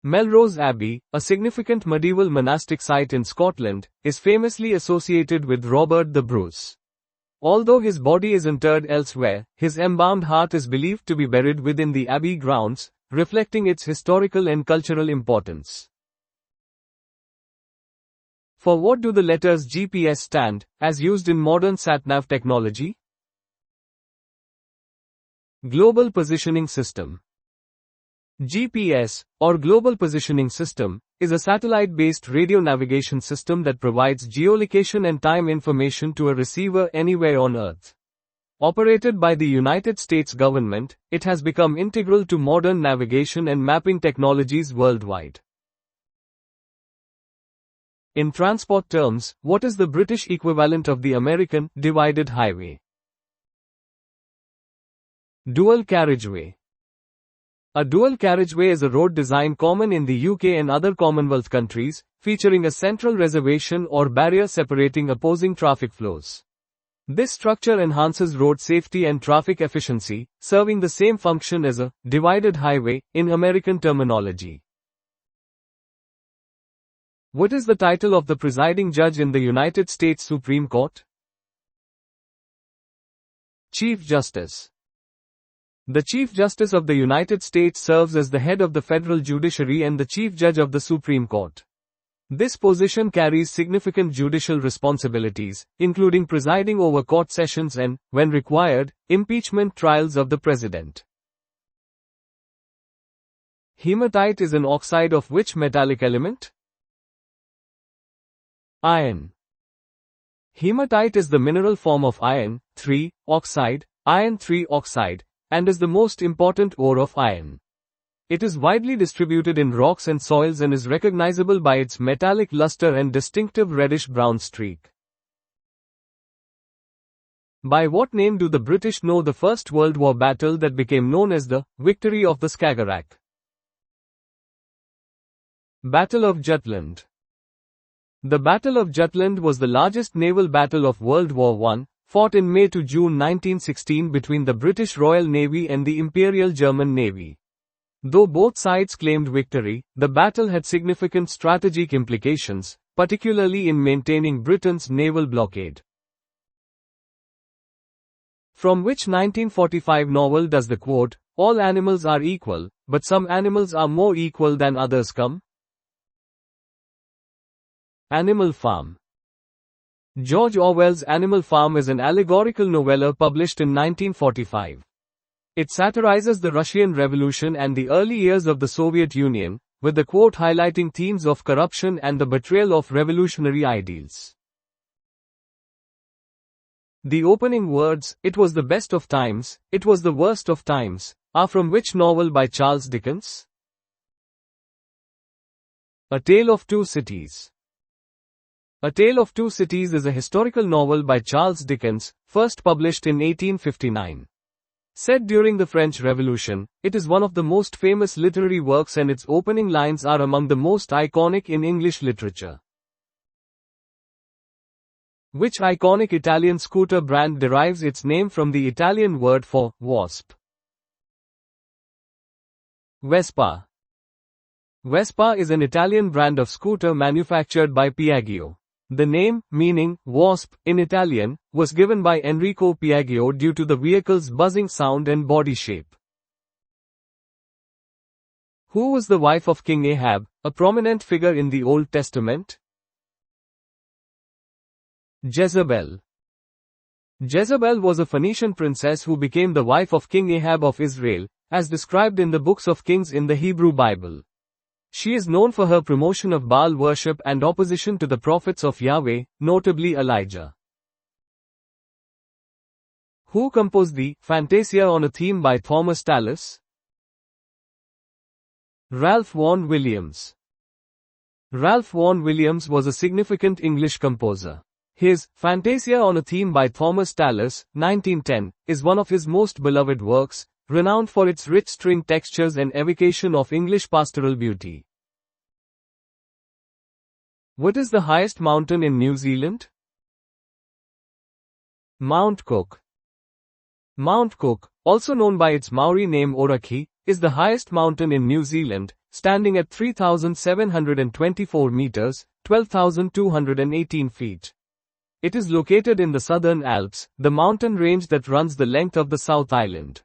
Melrose Abbey, a significant medieval monastic site in Scotland, is famously associated with Robert the Bruce. Although his body is interred elsewhere, his embalmed heart is believed to be buried within the abbey grounds, reflecting its historical and cultural importance. For what do the letters GPS stand, as used in modern sat-nav technology? Global Positioning System. GPS, or Global Positioning System, is a satellite-based radio navigation system that provides geolocation and time information to a receiver anywhere on Earth. Operated by the United States government, it has become integral to modern navigation and mapping technologies worldwide. In transport terms, what is the British equivalent of the American divided highway? Dual carriageway. A dual carriageway is a road design common in the UK and other Commonwealth countries, featuring a central reservation or barrier separating opposing traffic flows. This structure enhances road safety and traffic efficiency, serving the same function as a divided highway in American terminology. What is the title of the presiding judge in the United States Supreme Court? Chief Justice. The Chief Justice of the United States serves as the head of the federal judiciary and the Chief Judge of the Supreme Court. This position carries significant judicial responsibilities, including presiding over court sessions and, when required, impeachment trials of the president. Hematite is an oxide of which metallic element? Iron. Hematite is the mineral form of iron, oxide, iron oxide, and is the most important ore of iron. It is widely distributed in rocks and soils and is recognizable by its metallic luster and distinctive reddish-brown streak. By what name do the British know the First World War battle that became known as the Victory of the Skagerrak? Battle of Jutland. The Battle of Jutland was the largest naval battle of World War I, fought in May to June 1916 between the British Royal Navy and the Imperial German Navy. Though both sides claimed victory, the battle had significant strategic implications, particularly in maintaining Britain's naval blockade. From which 1945 novel does the quote, "All animals are equal, but some animals are more equal than others" come? Animal Farm. George Orwell's Animal Farm is an allegorical novella published in 1945. It satirizes the Russian Revolution and the early years of the Soviet Union, with the quote highlighting themes of corruption and the betrayal of revolutionary ideals. The opening words, "It was the best of times, it was the worst of times," are from which novel by Charles Dickens? A Tale of Two Cities. A Tale of Two Cities is a historical novel by Charles Dickens, first published in 1859. Set during the French Revolution, it is one of the most famous literary works and its opening lines are among the most iconic in English literature. Which iconic Italian scooter brand derives its name from the Italian word for wasp? Vespa. Vespa is an Italian brand of scooter manufactured by Piaggio. The name, meaning wasp in Italian, was given by Enrico Piaggio due to the vehicle's buzzing sound and body shape. Who was the wife of King Ahab, a prominent figure in the Old Testament? Jezebel. Jezebel was a Phoenician princess who became the wife of King Ahab of Israel, as described in the books of Kings in the Hebrew Bible. She is known for her promotion of Baal worship and opposition to the prophets of Yahweh, notably Elijah. Who composed the Fantasia on a Theme by Thomas Tallis? Ralph Vaughan Williams. Ralph Vaughan Williams was a significant English composer. His Fantasia on a Theme by Thomas Tallis, 1910, is one of his most beloved works, renowned for its rich string textures and evocation of English pastoral beauty. What is the highest mountain in New Zealand? Mount Cook. Mount Cook, also known by its Maori name Oraki, is the highest mountain in New Zealand, standing at 3,724 meters, 12,218 feet. It is located in the Southern Alps, the mountain range that runs the length of the South Island.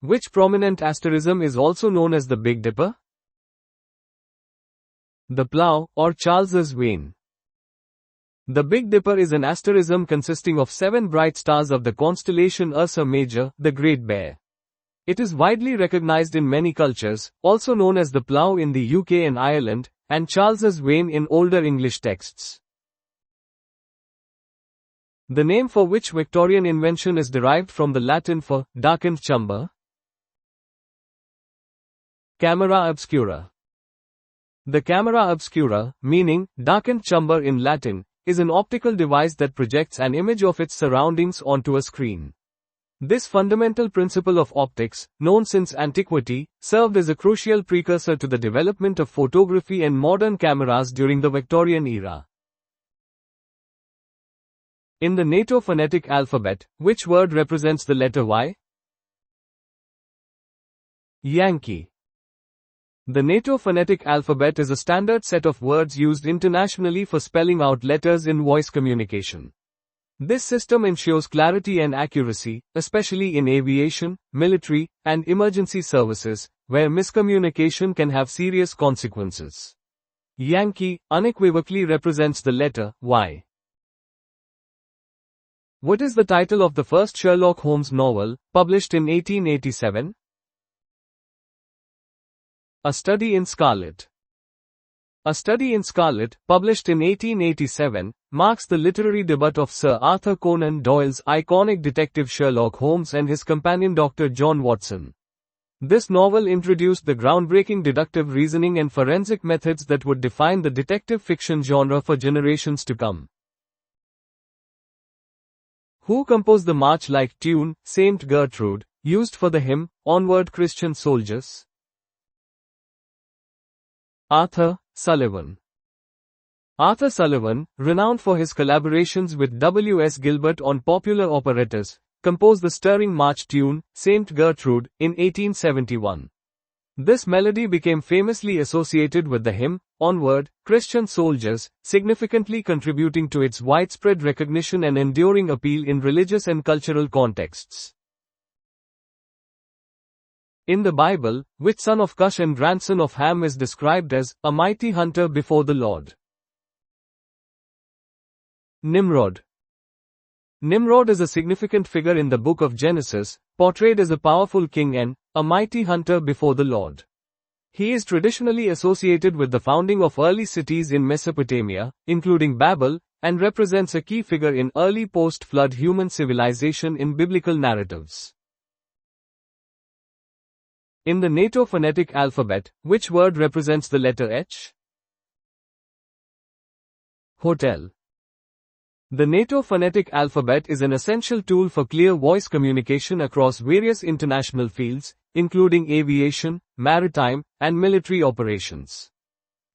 Which prominent asterism is also known as the Big Dipper? The Plough, or Charles's Wain. The Big Dipper is an asterism consisting of 7 bright stars of the constellation Ursa Major, the Great Bear. It is widely recognized in many cultures, also known as the Plough in the UK and Ireland, and Charles's Wain in older English texts. The name for which Victorian invention is derived from the Latin for darkened chamber? Camera obscura. The camera obscura, meaning darkened chamber in Latin, is an optical device that projects an image of its surroundings onto a screen. This fundamental principle of optics, known since antiquity, served as a crucial precursor to the development of photography and modern cameras during the Victorian era. In the NATO phonetic alphabet, which word represents the letter Y? Yankee. The NATO phonetic alphabet is a standard set of words used internationally for spelling out letters in voice communication. This system ensures clarity and accuracy, especially in aviation, military, and emergency services, where miscommunication can have serious consequences. Yankee unequivocally represents the letter Y. What is the title of the first Sherlock Holmes novel, published in 1887? A Study in Scarlet. A Study in Scarlet, published in 1887, marks the literary debut of Sir Arthur Conan Doyle's iconic detective Sherlock Holmes and his companion Dr. John Watson. This novel introduced the groundbreaking deductive reasoning and forensic methods that would define the detective fiction genre for generations to come. Who composed the march-like tune, Saint Gertrude, used for the hymn, Onward Christian Soldiers? Arthur Sullivan. Arthur Sullivan, renowned for his collaborations with W. S. Gilbert on popular operettas, composed the stirring march tune, Saint Gertrude, in 1871. This melody became famously associated with the hymn, Onward, Christian Soldiers, significantly contributing to its widespread recognition and enduring appeal in religious and cultural contexts. In the Bible, which son of Cush and grandson of Ham is described as a mighty hunter before the Lord? Nimrod. Nimrod is a significant figure in the book of Genesis, portrayed as a powerful king and a mighty hunter before the Lord. He is traditionally associated with the founding of early cities in Mesopotamia, including Babel, and represents a key figure in early post-flood human civilization in biblical narratives. In the NATO phonetic alphabet, which word represents the letter H? Hotel. The NATO phonetic alphabet is an essential tool for clear voice communication across various international fields, including aviation, maritime, and military operations.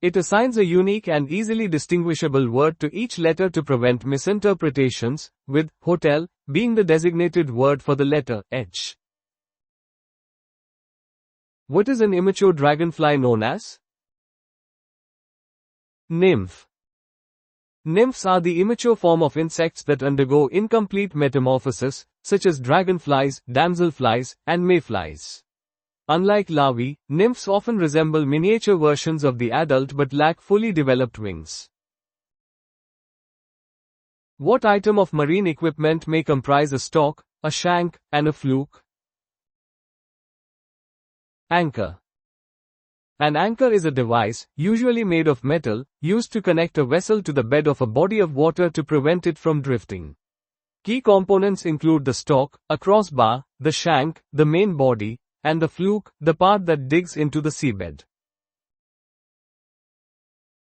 It assigns a unique and easily distinguishable word to each letter to prevent misinterpretations, with hotel being the designated word for the letter H. What is an immature dragonfly known as? Nymph. Nymphs are the immature form of insects that undergo incomplete metamorphosis, such as dragonflies, damselflies, and mayflies. Unlike larvae, nymphs often resemble miniature versions of the adult but lack fully developed wings. What item of marine equipment may comprise a stalk, a shank, and a fluke? Anchor. An anchor is a device, usually made of metal, used to connect a vessel to the bed of a body of water to prevent it from drifting. Key components include the stalk, a crossbar, the shank, the main body, and the fluke, the part that digs into the seabed.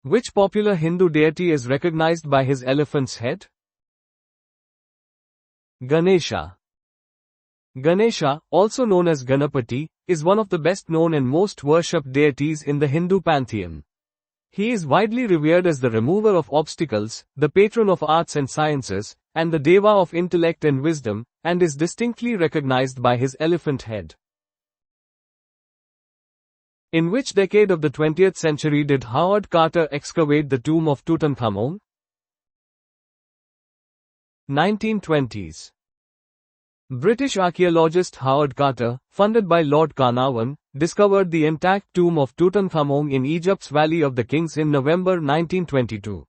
Which popular Hindu deity is recognized by his elephant's head? Ganesha. Ganesha, also known as Ganapati, is one of the best known and most worshipped deities in the Hindu pantheon. He is widely revered as the remover of obstacles, the patron of arts and sciences, and the deva of intellect and wisdom, and is distinctly recognized by his elephant head. In which decade of the 20th century did Howard Carter excavate the tomb of Tutankhamun? 1920s. British archaeologist Howard Carter, funded by Lord Carnarvon, discovered the intact tomb of Tutankhamun in Egypt's Valley of the Kings in November 1922.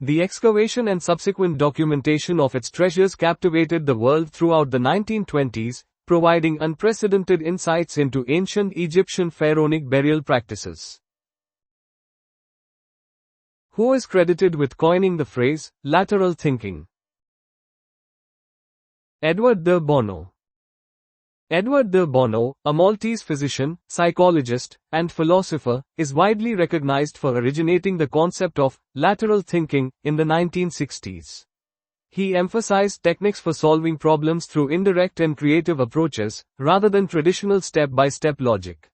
The excavation and subsequent documentation of its treasures captivated the world throughout the 1920s, providing unprecedented insights into ancient Egyptian pharaonic burial practices. Who is credited with coining the phrase, lateral thinking? Edward de Bono. Edward de Bono, a Maltese physician, psychologist, and philosopher, is widely recognized for originating the concept of lateral thinking in the 1960s. He emphasized techniques for solving problems through indirect and creative approaches, rather than traditional step-by-step logic.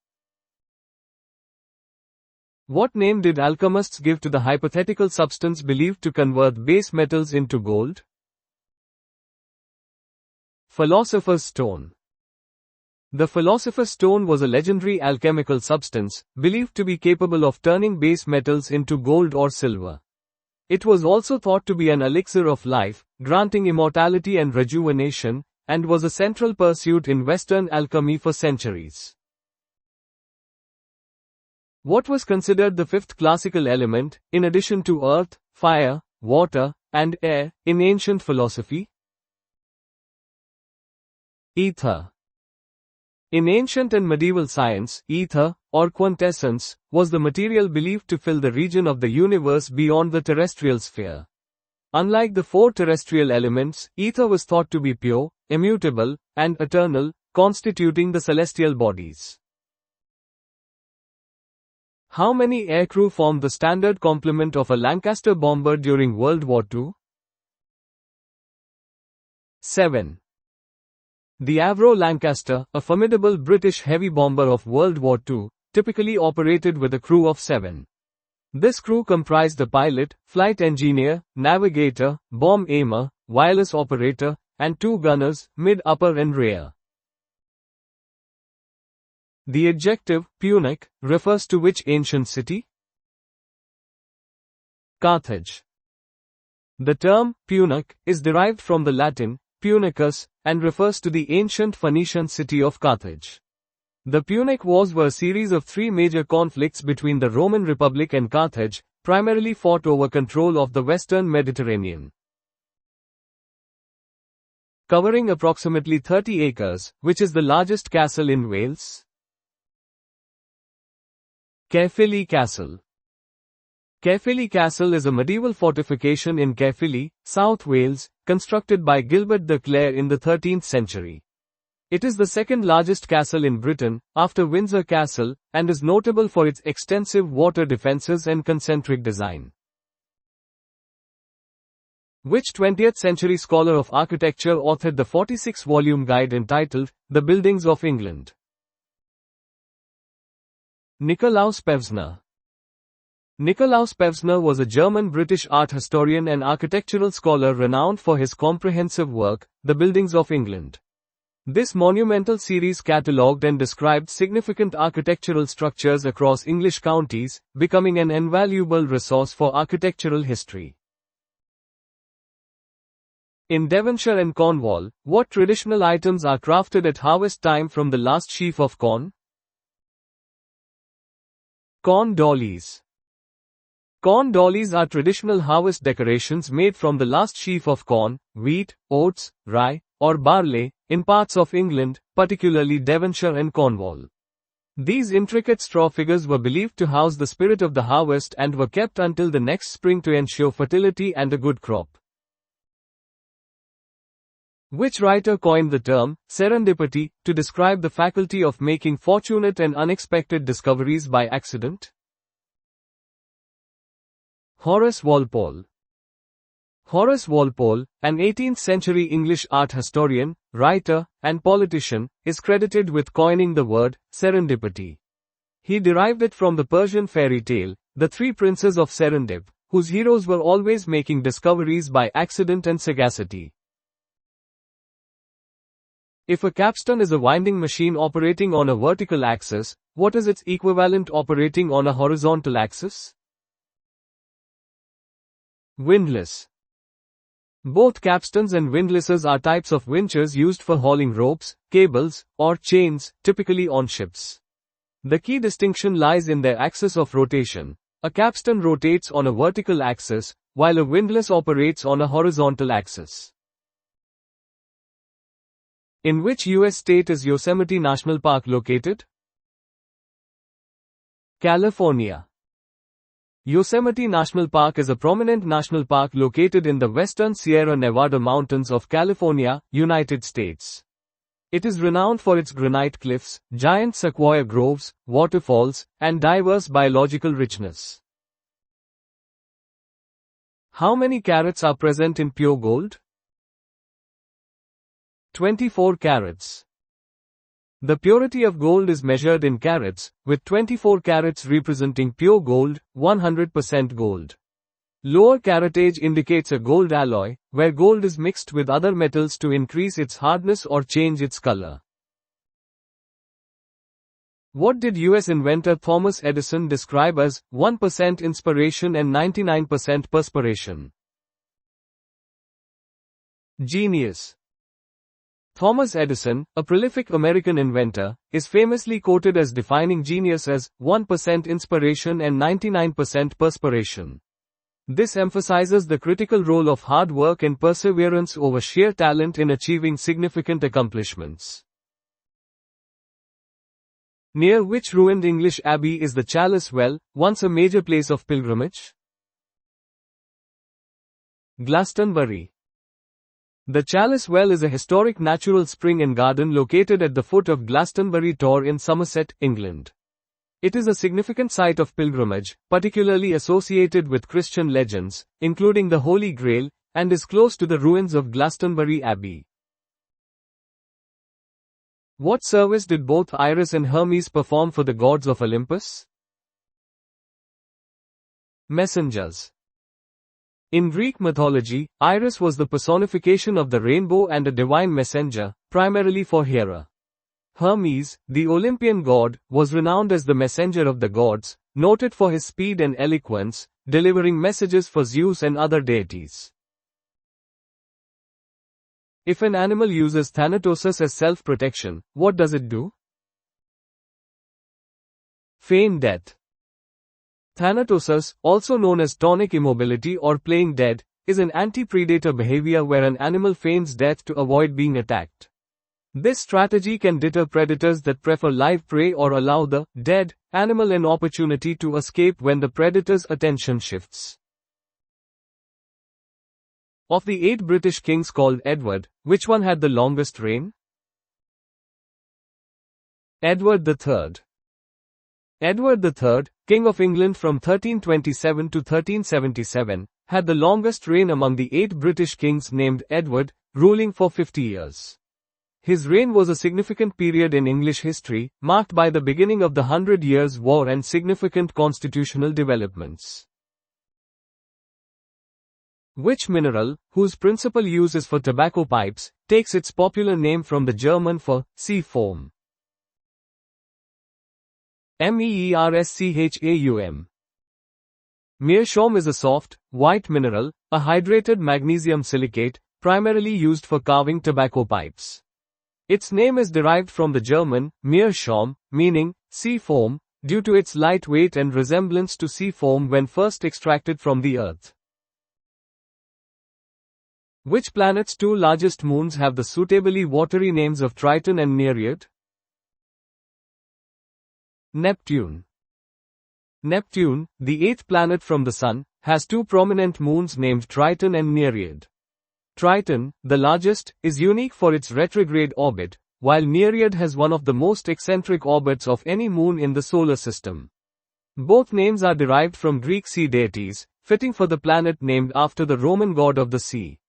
What name did alchemists give to the hypothetical substance believed to convert base metals into gold? Philosopher's Stone. The Philosopher's Stone was a legendary alchemical substance, believed to be capable of turning base metals into gold or silver. It was also thought to be an elixir of life, granting immortality and rejuvenation, and was a central pursuit in Western alchemy for centuries. What was considered the fifth classical element, in addition to earth, fire, water, and air, in ancient philosophy? Ether. In ancient and medieval science, ether, or quintessence, was the material believed to fill the region of the universe beyond the terrestrial sphere. Unlike the four terrestrial elements, ether was thought to be pure, immutable, and eternal, constituting the celestial bodies. How many aircrew formed the standard complement of a Lancaster bomber during World War II? 7. The Avro Lancaster, a formidable British heavy bomber of World War II, typically operated with a crew of 7. This crew comprised a pilot, flight engineer, navigator, bomb aimer, wireless operator, and 2 gunners, mid, upper and rear. The adjective, Punic, refers to which ancient city? Carthage. The term, Punic, is derived from the Latin, Punicus, and refers to the ancient Phoenician city of Carthage. The Punic Wars were a series of 3 major conflicts between the Roman Republic and Carthage, primarily fought over control of the western Mediterranean. Covering approximately 30 acres, which is the largest castle in Wales? Caerphilly Castle. Caerphilly Castle is a medieval fortification in Caerphilly, South Wales, constructed by Gilbert de Clare in the 13th century. It is the second largest castle in Britain, after Windsor Castle, and is notable for its extensive water defences and concentric design. Which 20th century scholar of architecture authored the 46-volume guide entitled, The Buildings of England? Nikolaus Pevsner. Nikolaus Pevsner was a German-British art historian and architectural scholar renowned for his comprehensive work, The Buildings of England. This monumental series catalogued and described significant architectural structures across English counties, becoming an invaluable resource for architectural history. In Devonshire and Cornwall, what traditional items are crafted at harvest time from the last sheaf of corn? Corn dollies. Corn dollies are traditional harvest decorations made from the last sheaf of corn, wheat, oats, rye, or barley, in parts of England, particularly Devonshire and Cornwall. These intricate straw figures were believed to house the spirit of the harvest and were kept until the next spring to ensure fertility and a good crop. Which writer coined the term serendipity to describe the faculty of making fortunate and unexpected discoveries by accident? Horace Walpole. Horace Walpole, an 18th-century English art historian, writer, and politician, is credited with coining the word serendipity. He derived it from the Persian fairy tale, The Three Princes of Serendip, whose heroes were always making discoveries by accident and sagacity. If a capstan is a winding machine operating on a vertical axis, what is its equivalent operating on a horizontal axis? Windlass. Both capstans and windlasses are types of winches used for hauling ropes, cables, or chains, typically on ships. The key distinction lies in their axis of rotation. A capstan rotates on a vertical axis, while a windlass operates on a horizontal axis. In which U.S. state is Yosemite National Park located? California. Yosemite National Park is a prominent national park located in the western Sierra Nevada mountains of California, United States. It is renowned for its granite cliffs, giant sequoia groves, waterfalls, and diverse biological richness. How many carats are present in pure gold? 24 carats. The purity of gold is measured in carats, with 24 carats representing pure gold, 100% gold. Lower caratage indicates a gold alloy, where gold is mixed with other metals to increase its hardness or change its color. What did US inventor Thomas Edison describe as 1% inspiration and 99% perspiration? Genius. Thomas Edison, a prolific American inventor, is famously quoted as defining genius as 1% inspiration and 99% perspiration. This emphasizes the critical role of hard work and perseverance over sheer talent in achieving significant accomplishments. Near which ruined English abbey is the Chalice Well, once a major place of pilgrimage? Glastonbury. The Chalice Well is a historic natural spring and garden located at the foot of Glastonbury Tor in Somerset, England. It is a significant site of pilgrimage, particularly associated with Christian legends, including the Holy Grail, and is close to the ruins of Glastonbury Abbey. What service did both Iris and Hermes perform for the gods of Olympus? Messengers. In Greek mythology, Iris was the personification of the rainbow and a divine messenger, primarily for Hera. Hermes, the Olympian god, was renowned as the messenger of the gods, noted for his speed and eloquence, delivering messages for Zeus and other deities. If an animal uses thanatosis as self-protection, what does it do? Feign death. Thanatosis, also known as tonic immobility or playing dead, is an anti-predator behavior where an animal feigns death to avoid being attacked. This strategy can deter predators that prefer live prey or allow the dead animal an opportunity to escape when the predator's attention shifts. Of the 8 British kings called Edward, which one had the longest reign? Edward III. Edward III, King of England from 1327 to 1377, had the longest reign among the 8 British kings named Edward, ruling for 50 years. His reign was a significant period in English history, marked by the beginning of the 100 Years' War and significant constitutional developments. Which mineral, whose principal use is for tobacco pipes, takes its popular name from the German for sea foam? Meerschaum. Meerschaum is a soft, white mineral, a hydrated magnesium silicate, primarily used for carving tobacco pipes. Its name is derived from the German, Meerschaum, meaning sea foam, due to its light weight and resemblance to sea foam when first extracted from the earth. Which planet's two largest moons have the suitably watery names of Triton and Nereid? Neptune. Neptune, the eighth planet from the Sun, has two prominent moons named Triton and Nereid. Triton, the largest, is unique for its retrograde orbit, while Nereid has one of the most eccentric orbits of any moon in the solar system. Both names are derived from Greek sea deities, fitting for the planet named after the Roman god of the sea.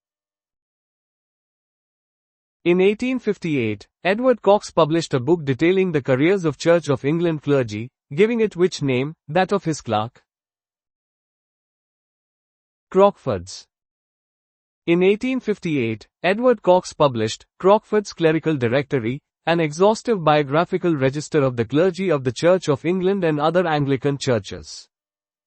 In 1858, Edward Coxe published a book detailing the careers of Church of England clergy, giving it which name, that of his clerk? Crockford's. In 1858, Edward Coxe published Crockford's Clerical Directory, an exhaustive biographical register of the clergy of the Church of England and other Anglican churches.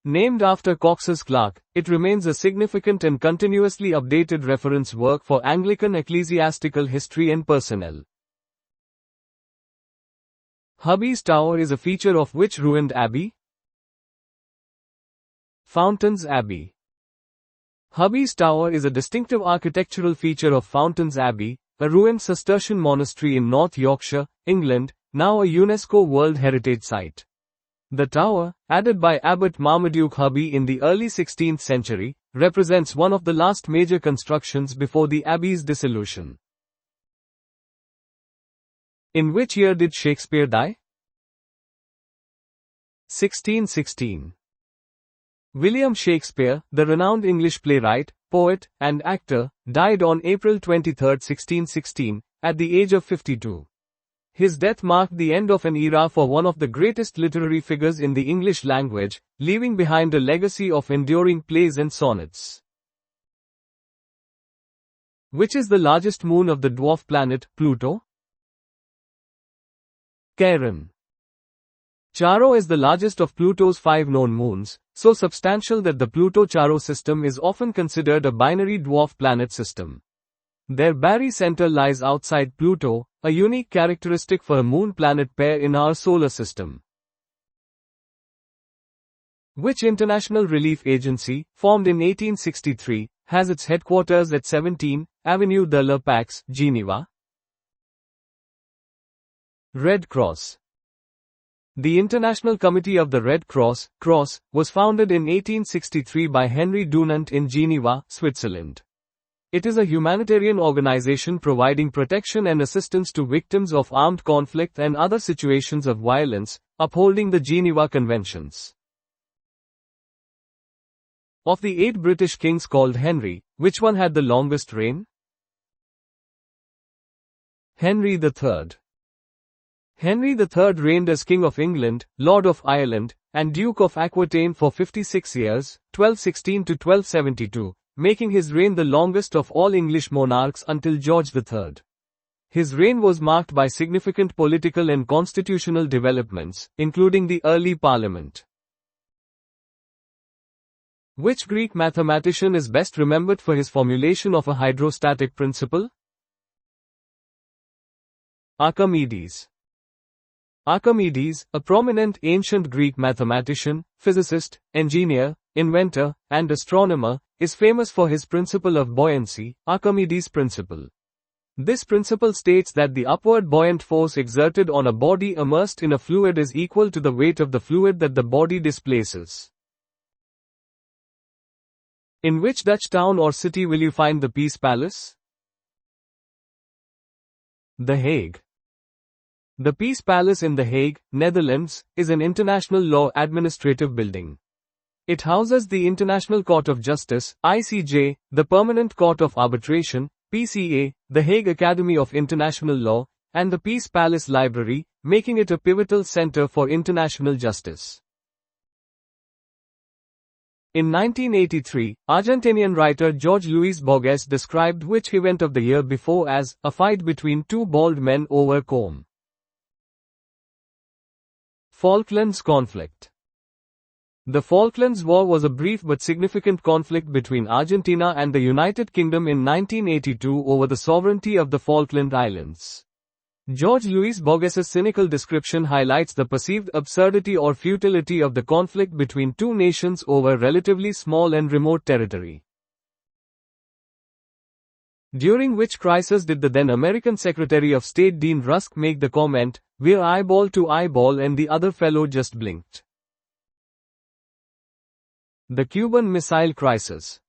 Named after Coxe's clerk, it remains a significant and continuously updated reference work for Anglican ecclesiastical history and personnel. Hubby's Tower is a feature of which ruined abbey? Fountains Abbey. Hubby's Tower is a distinctive architectural feature of Fountains Abbey, a ruined Cistercian monastery in North Yorkshire, England, now a UNESCO World Heritage Site. The tower, added by Abbot Marmaduke Hubby in the early 16th century, represents one of the last major constructions before the abbey's dissolution. In which year did Shakespeare die? 1616. William Shakespeare, the renowned English playwright, poet, and actor, died on April 23, 1616, at the age of 52. His death marked the end of an era for one of the greatest literary figures in the English language, leaving behind a legacy of enduring plays and sonnets. Which is the largest moon of the dwarf planet, Pluto? Charon. Charon is the largest of Pluto's 5 known moons, so substantial that the Pluto-Charon system is often considered a binary dwarf planet system. Their barycenter lies outside Pluto, a unique characteristic for a moon-planet pair in our solar system. Which international relief agency, formed in 1863, has its headquarters at 17 Avenue de la Paix, Geneva? Red Cross. The International Committee of the Red Cross, CROSS, was founded in 1863 by Henry Dunant in Geneva, Switzerland. It is a humanitarian organization providing protection and assistance to victims of armed conflict and other situations of violence, upholding the Geneva Conventions. Of the 8 British kings called Henry, which one had the longest reign? Henry III. Henry III reigned as King of England, Lord of Ireland, and Duke of Aquitaine for 56 years, 1216 to 1272, making his reign the longest of all English monarchs until George III. His reign was marked by significant political and constitutional developments, including the early Parliament. Which Greek mathematician is best remembered for his formulation of a hydrostatic principle? Archimedes. Archimedes, a prominent ancient Greek mathematician, physicist, engineer, inventor, and astronomer, is famous for his principle of buoyancy, Archimedes' principle. This principle states that the upward buoyant force exerted on a body immersed in a fluid is equal to the weight of the fluid that the body displaces. In which Dutch town or city will you find the Peace Palace? The Hague. The Peace Palace in The Hague, Netherlands, is an international law administrative building. It houses the International Court of Justice, ICJ, the Permanent Court of Arbitration, PCA, the Hague Academy of International Law, and the Peace Palace Library, making it a pivotal center for international justice. In 1983, Argentinian writer Jorge Luis Borges described which event of the year before as a fight between two bald men over comb. Falklands Conflict. The Falklands War was a brief but significant conflict between Argentina and the United Kingdom in 1982 over the sovereignty of the Falkland Islands. Jorge Luis Borges's cynical description highlights the perceived absurdity or futility of the conflict between two nations over relatively small and remote territory. During which crisis did the then American Secretary of State Dean Rusk make the comment, "We're eyeball to eyeball," and the other fellow just blinked. The Cuban Missile Crisis.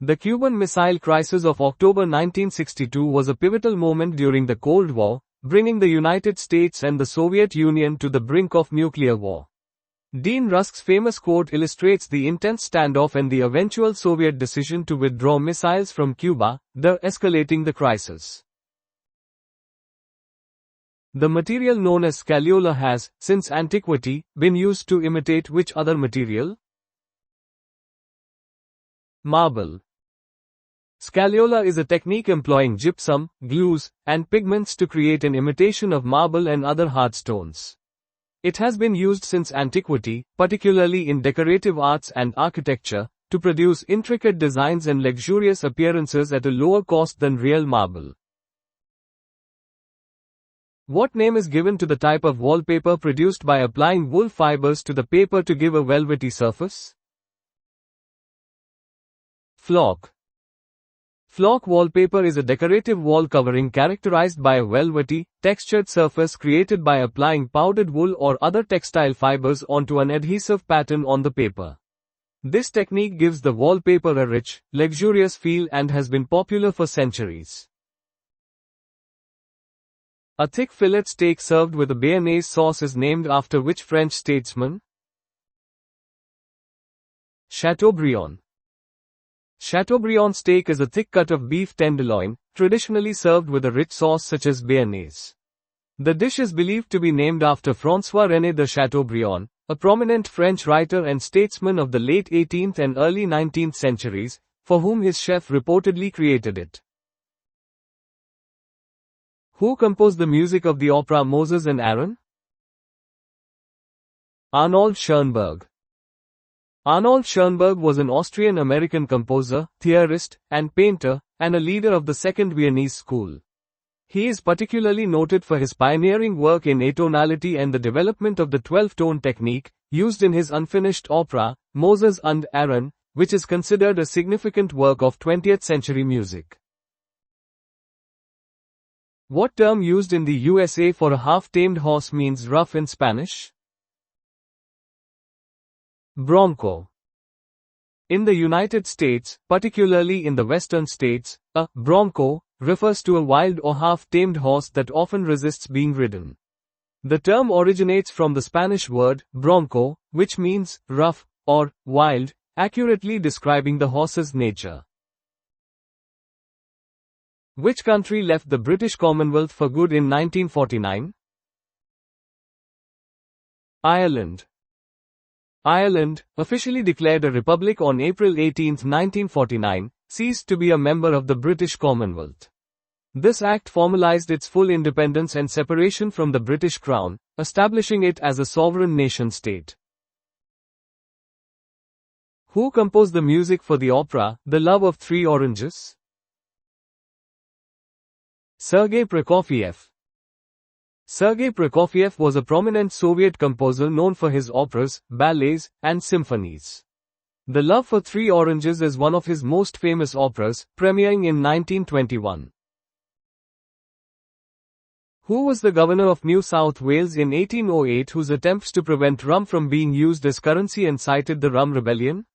The Cuban Missile Crisis of October 1962 was a pivotal moment during the Cold War, bringing the United States and the Soviet Union to the brink of nuclear war. Dean Rusk's famous quote illustrates the intense standoff and the eventual Soviet decision to withdraw missiles from Cuba, thus escalating the crisis. The material known as scagliola has, since antiquity, been used to imitate which other material? Marble. Scagliola is a technique employing gypsum, glues, and pigments to create an imitation of marble and other hard stones. It has been used since antiquity, particularly in decorative arts and architecture, to produce intricate designs and luxurious appearances at a lower cost than real marble. What name is given to the type of wallpaper produced by applying wool fibers to the paper to give a velvety surface? Flock. Flock wallpaper is a decorative wall covering characterized by a velvety, textured surface created by applying powdered wool or other textile fibers onto an adhesive pattern on the paper. This technique gives the wallpaper a rich, luxurious feel and has been popular for centuries. A thick fillet steak served with a béarnaise sauce is named after which French statesman? Chateaubriand. Chateaubriand steak is a thick cut of beef tenderloin, traditionally served with a rich sauce such as béarnaise. The dish is believed to be named after François-René de Chateaubriand, a prominent French writer and statesman of the late 18th and early 19th centuries, for whom his chef reportedly created it. Who composed the music of the opera Moses and Aaron? Arnold Schoenberg. Arnold Schoenberg was an Austrian-American composer, theorist, and painter, and a leader of the Second Viennese School. He is particularly noted for his pioneering work in atonality and the development of the 12-tone technique, used in his unfinished opera, Moses and Aaron, which is considered a significant work of 20th century music. What term used in the USA for a half-tamed horse means rough in Spanish? Bronco. In the United States, particularly in the western states, a bronco refers to a wild or half-tamed horse that often resists being ridden. The term originates from the Spanish word bronco, which means rough or wild, accurately describing the horse's nature. Which country left the British Commonwealth for good in 1949? Ireland. Ireland, officially declared a republic on April 18, 1949, ceased to be a member of the British Commonwealth. This act formalized its full independence and separation from the British Crown, establishing it as a sovereign nation-state. Who composed the music for the opera, The Love of Three Oranges? Sergei Prokofiev. Sergei Prokofiev was a prominent Soviet composer known for his operas, ballets, and symphonies. The Love for Three Oranges is one of his most famous operas, premiering in 1921. Who was the governor of New South Wales in 1808 whose attempts to prevent rum from being used as currency incited the Rum Rebellion?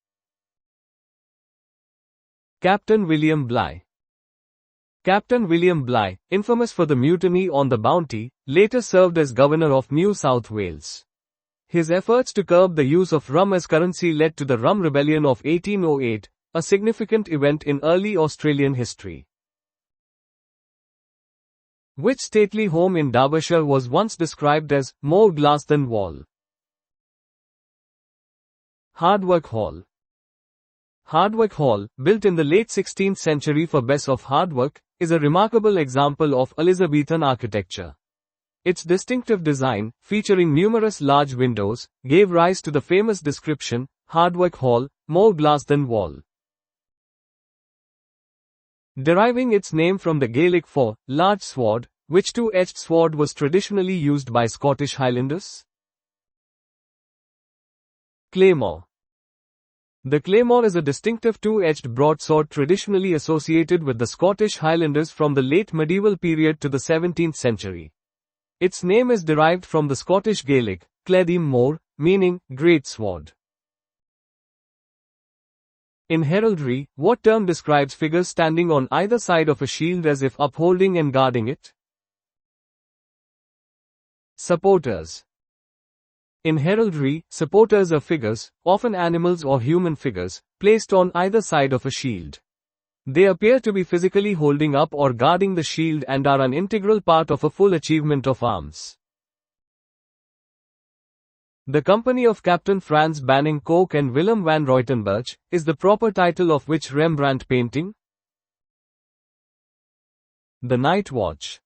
Captain William Bligh. Captain William Bligh, infamous for the mutiny on the Bounty, later served as governor of New South Wales. His efforts to curb the use of rum as currency led to the Rum Rebellion of 1808, a significant event in early Australian history. Which stately home in Derbyshire was once described as more glass than wall? Hardwick Hall. Hardwick Hall, built in the late 16th century for Bess of Hardwick, is a remarkable example of Elizabethan architecture. Its distinctive design, featuring numerous large windows, gave rise to the famous description, Hardwick Hall, more glass than wall. Deriving its name from the Gaelic for large sword, which two-edged sword was traditionally used by Scottish Highlanders. Claymore. The claymore is a distinctive two-edged broadsword traditionally associated with the Scottish Highlanders from the late medieval period to the 17th century. Its name is derived from the Scottish Gaelic, Cledim Mor, meaning great sword. In heraldry, what term describes figures standing on either side of a shield as if upholding and guarding it? Supporters. In heraldry, supporters are figures, often animals or human figures, placed on either side of a shield. They appear to be physically holding up or guarding the shield and are an integral part of a full achievement of arms. The Company of Captain Frans Banning Koch and Willem van Ruytenburch is the proper title of which Rembrandt painting? The Night Watch.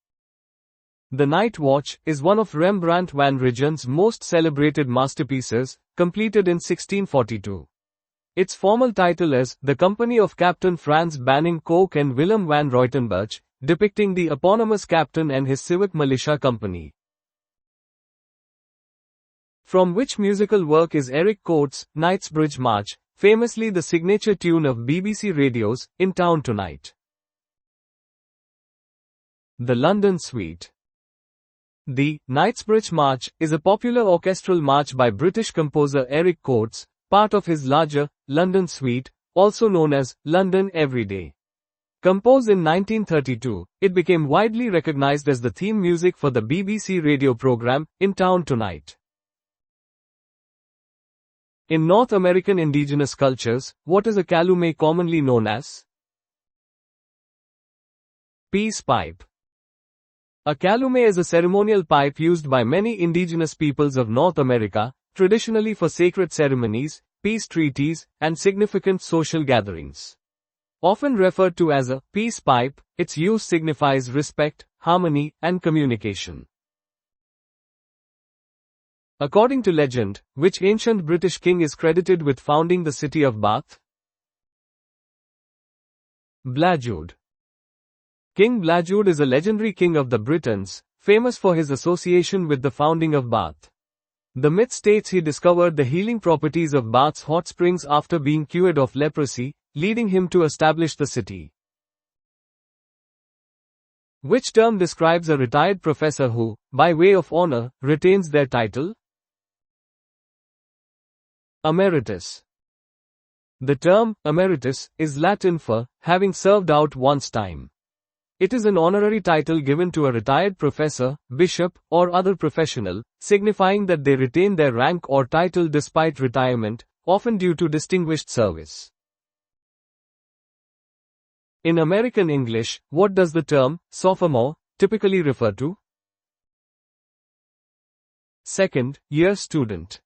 The Night Watch is one of Rembrandt van Rijen's most celebrated masterpieces, completed in 1642. Its formal title is The Company of Captain Frans Banning Koch and Willem van Ruytenburch, depicting the eponymous captain and his civic militia company. From which musical work is Eric Coates' Knightsbridge March, famously the signature tune of BBC Radio's In Town Tonight. The London Suite. The Knightsbridge March is a popular orchestral march by British composer Eric Coates, part of his larger London Suite, also known as London Every Day. Composed in 1932, it became widely recognized as the theme music for the BBC radio program In Town Tonight. In North American indigenous cultures, what is a calumet commonly known as? Peace pipe. A calumet is a ceremonial pipe used by many indigenous peoples of North America, traditionally for sacred ceremonies, peace treaties, and significant social gatherings. Often referred to as a peace pipe, its use signifies respect, harmony, and communication. According to legend, which ancient British king is credited with founding the city of Bath? Blajud. King Blajud is a legendary king of the Britons, famous for his association with the founding of Bath. The myth states he discovered the healing properties of Bath's hot springs after being cured of leprosy, leading him to establish the city. Which term describes a retired professor who, by way of honor, retains their title? Emeritus. The term, emeritus, is Latin for, having served out one's time. It is an honorary title given to a retired professor, bishop, or other professional, signifying that they retain their rank or title despite retirement, often due to distinguished service. In American English, what does the term, sophomore, typically refer to? Second-year student.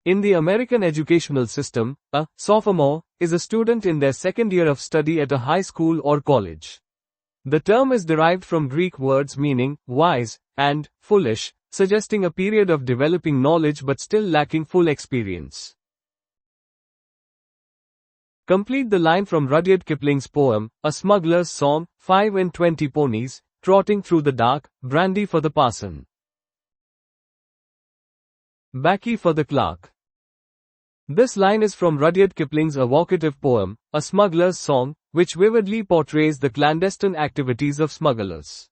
In the American educational system, a sophomore is a student in their second year of study at a high school or college. The term is derived from Greek words meaning wise and foolish, suggesting a period of developing knowledge but still lacking full experience. Complete the line from Rudyard Kipling's poem, A Smuggler's Song, 5 and 20 ponies, trotting through the dark, brandy for the parson. Baccy for the clerk. This line is from Rudyard Kipling's evocative poem, A Smuggler's Song, which vividly portrays the clandestine activities of smugglers.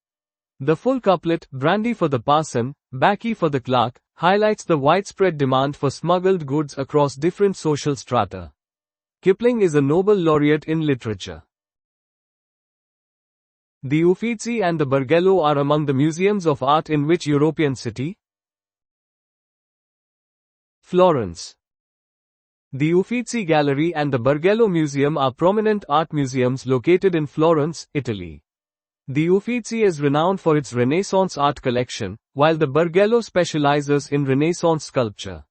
The full couplet, brandy for the parson, baccy for the clerk, highlights the widespread demand for smuggled goods across different social strata. Kipling is a Nobel laureate in literature. The Uffizi and the Bargello are among the museums of art in which European city? Florence. The Uffizi Gallery and the Bargello Museum are prominent art museums located in Florence, Italy. The Uffizi is renowned for its Renaissance art collection, while the Bargello specializes in Renaissance sculpture.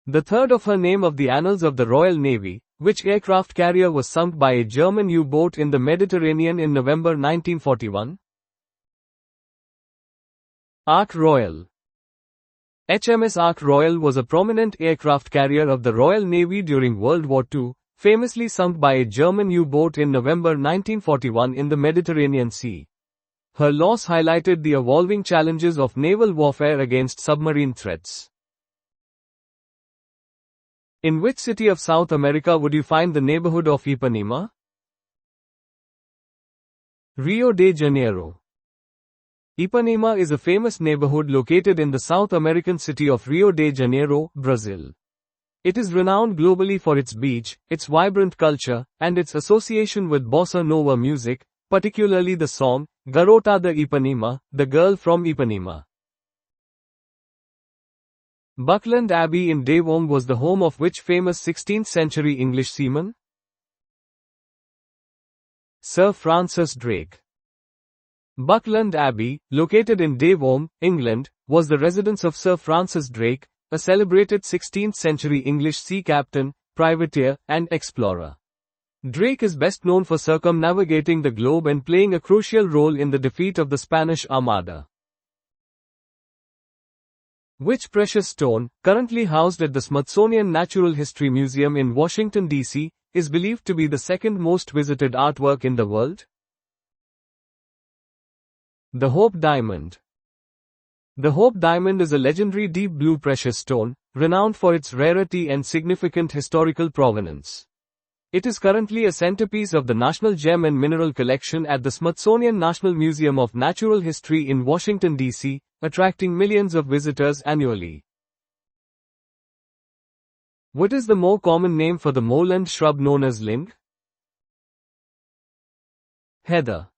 The third of her name of the annals of the Royal Navy, which aircraft carrier was sunk by a German U-boat in the Mediterranean in November 1941? Ark Royal. HMS Ark Royal was a prominent aircraft carrier of the Royal Navy during World War II, famously sunk by a German U-boat in November 1941 in the Mediterranean Sea. Her loss highlighted the evolving challenges of naval warfare against submarine threats. In which city of South America would you find the neighborhood of Ipanema? Rio de Janeiro. Ipanema is a famous neighborhood located in the South American city of Rio de Janeiro, Brazil. It is renowned globally for its beach, its vibrant culture, and its association with bossa nova music, particularly the song, Garota de Ipanema, the girl from Ipanema. Buckland Abbey in Devon was the home of which famous 16th-century English seaman? Sir Francis Drake. Buckland Abbey, located in Devon, England, was the residence of Sir Francis Drake, a celebrated 16th-century English sea captain, privateer, and explorer. Drake is best known for circumnavigating the globe and playing a crucial role in the defeat of the Spanish Armada. Which precious stone, currently housed at the Smithsonian Natural History Museum in Washington, D.C., is believed to be the second most visited artwork in the world? The Hope Diamond. The Hope Diamond is a legendary deep blue precious stone, renowned for its rarity and significant historical provenance. It is currently a centerpiece of the National Gem and Mineral Collection at the Smithsonian National Museum of Natural History in Washington, D.C., attracting millions of visitors annually. What is the more common name for the moorland shrub known as ling? Heather.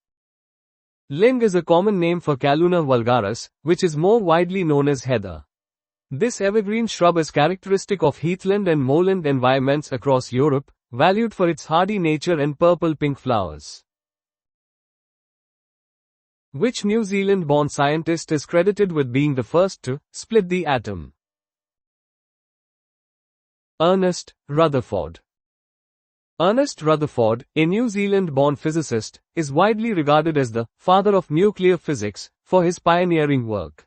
Ling is a common name for Calluna vulgaris, which is more widely known as heather. This evergreen shrub is characteristic of heathland and moorland environments across Europe, valued for its hardy nature and purple-pink flowers. Which New Zealand-born scientist is credited with being the first to split the atom? Ernest Rutherford. Ernest Rutherford, a New Zealand-born physicist, is widely regarded as the father of nuclear physics for his pioneering work.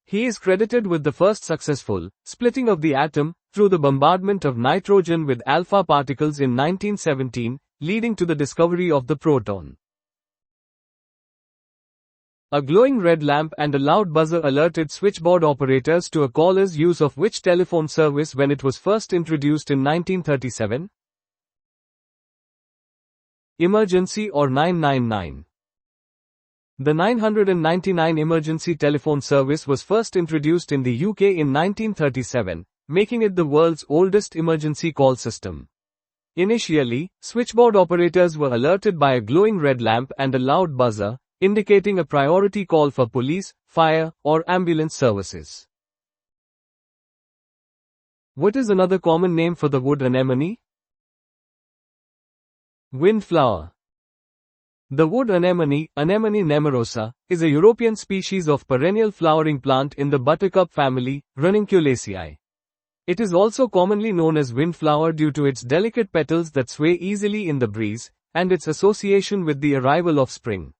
He is credited with the first successful splitting of the atom through the bombardment of nitrogen with alpha particles in 1917, leading to the discovery of the proton. A glowing red lamp and a loud buzzer alerted switchboard operators to a caller's use of which telephone service when it was first introduced in 1937? Emergency or 999. The 999 emergency telephone service was first introduced in the UK in 1937, making it the world's oldest emergency call system. Initially, switchboard operators were alerted by a glowing red lamp and a loud buzzer, indicating a priority call for police, fire, or ambulance services. What is another common name for the wood anemone? Windflower. The wood anemone, Anemone nemorosa, is a European species of perennial flowering plant in the buttercup family, Ranunculaceae. It is also commonly known as windflower due to its delicate petals that sway easily in the breeze, and its association with the arrival of spring.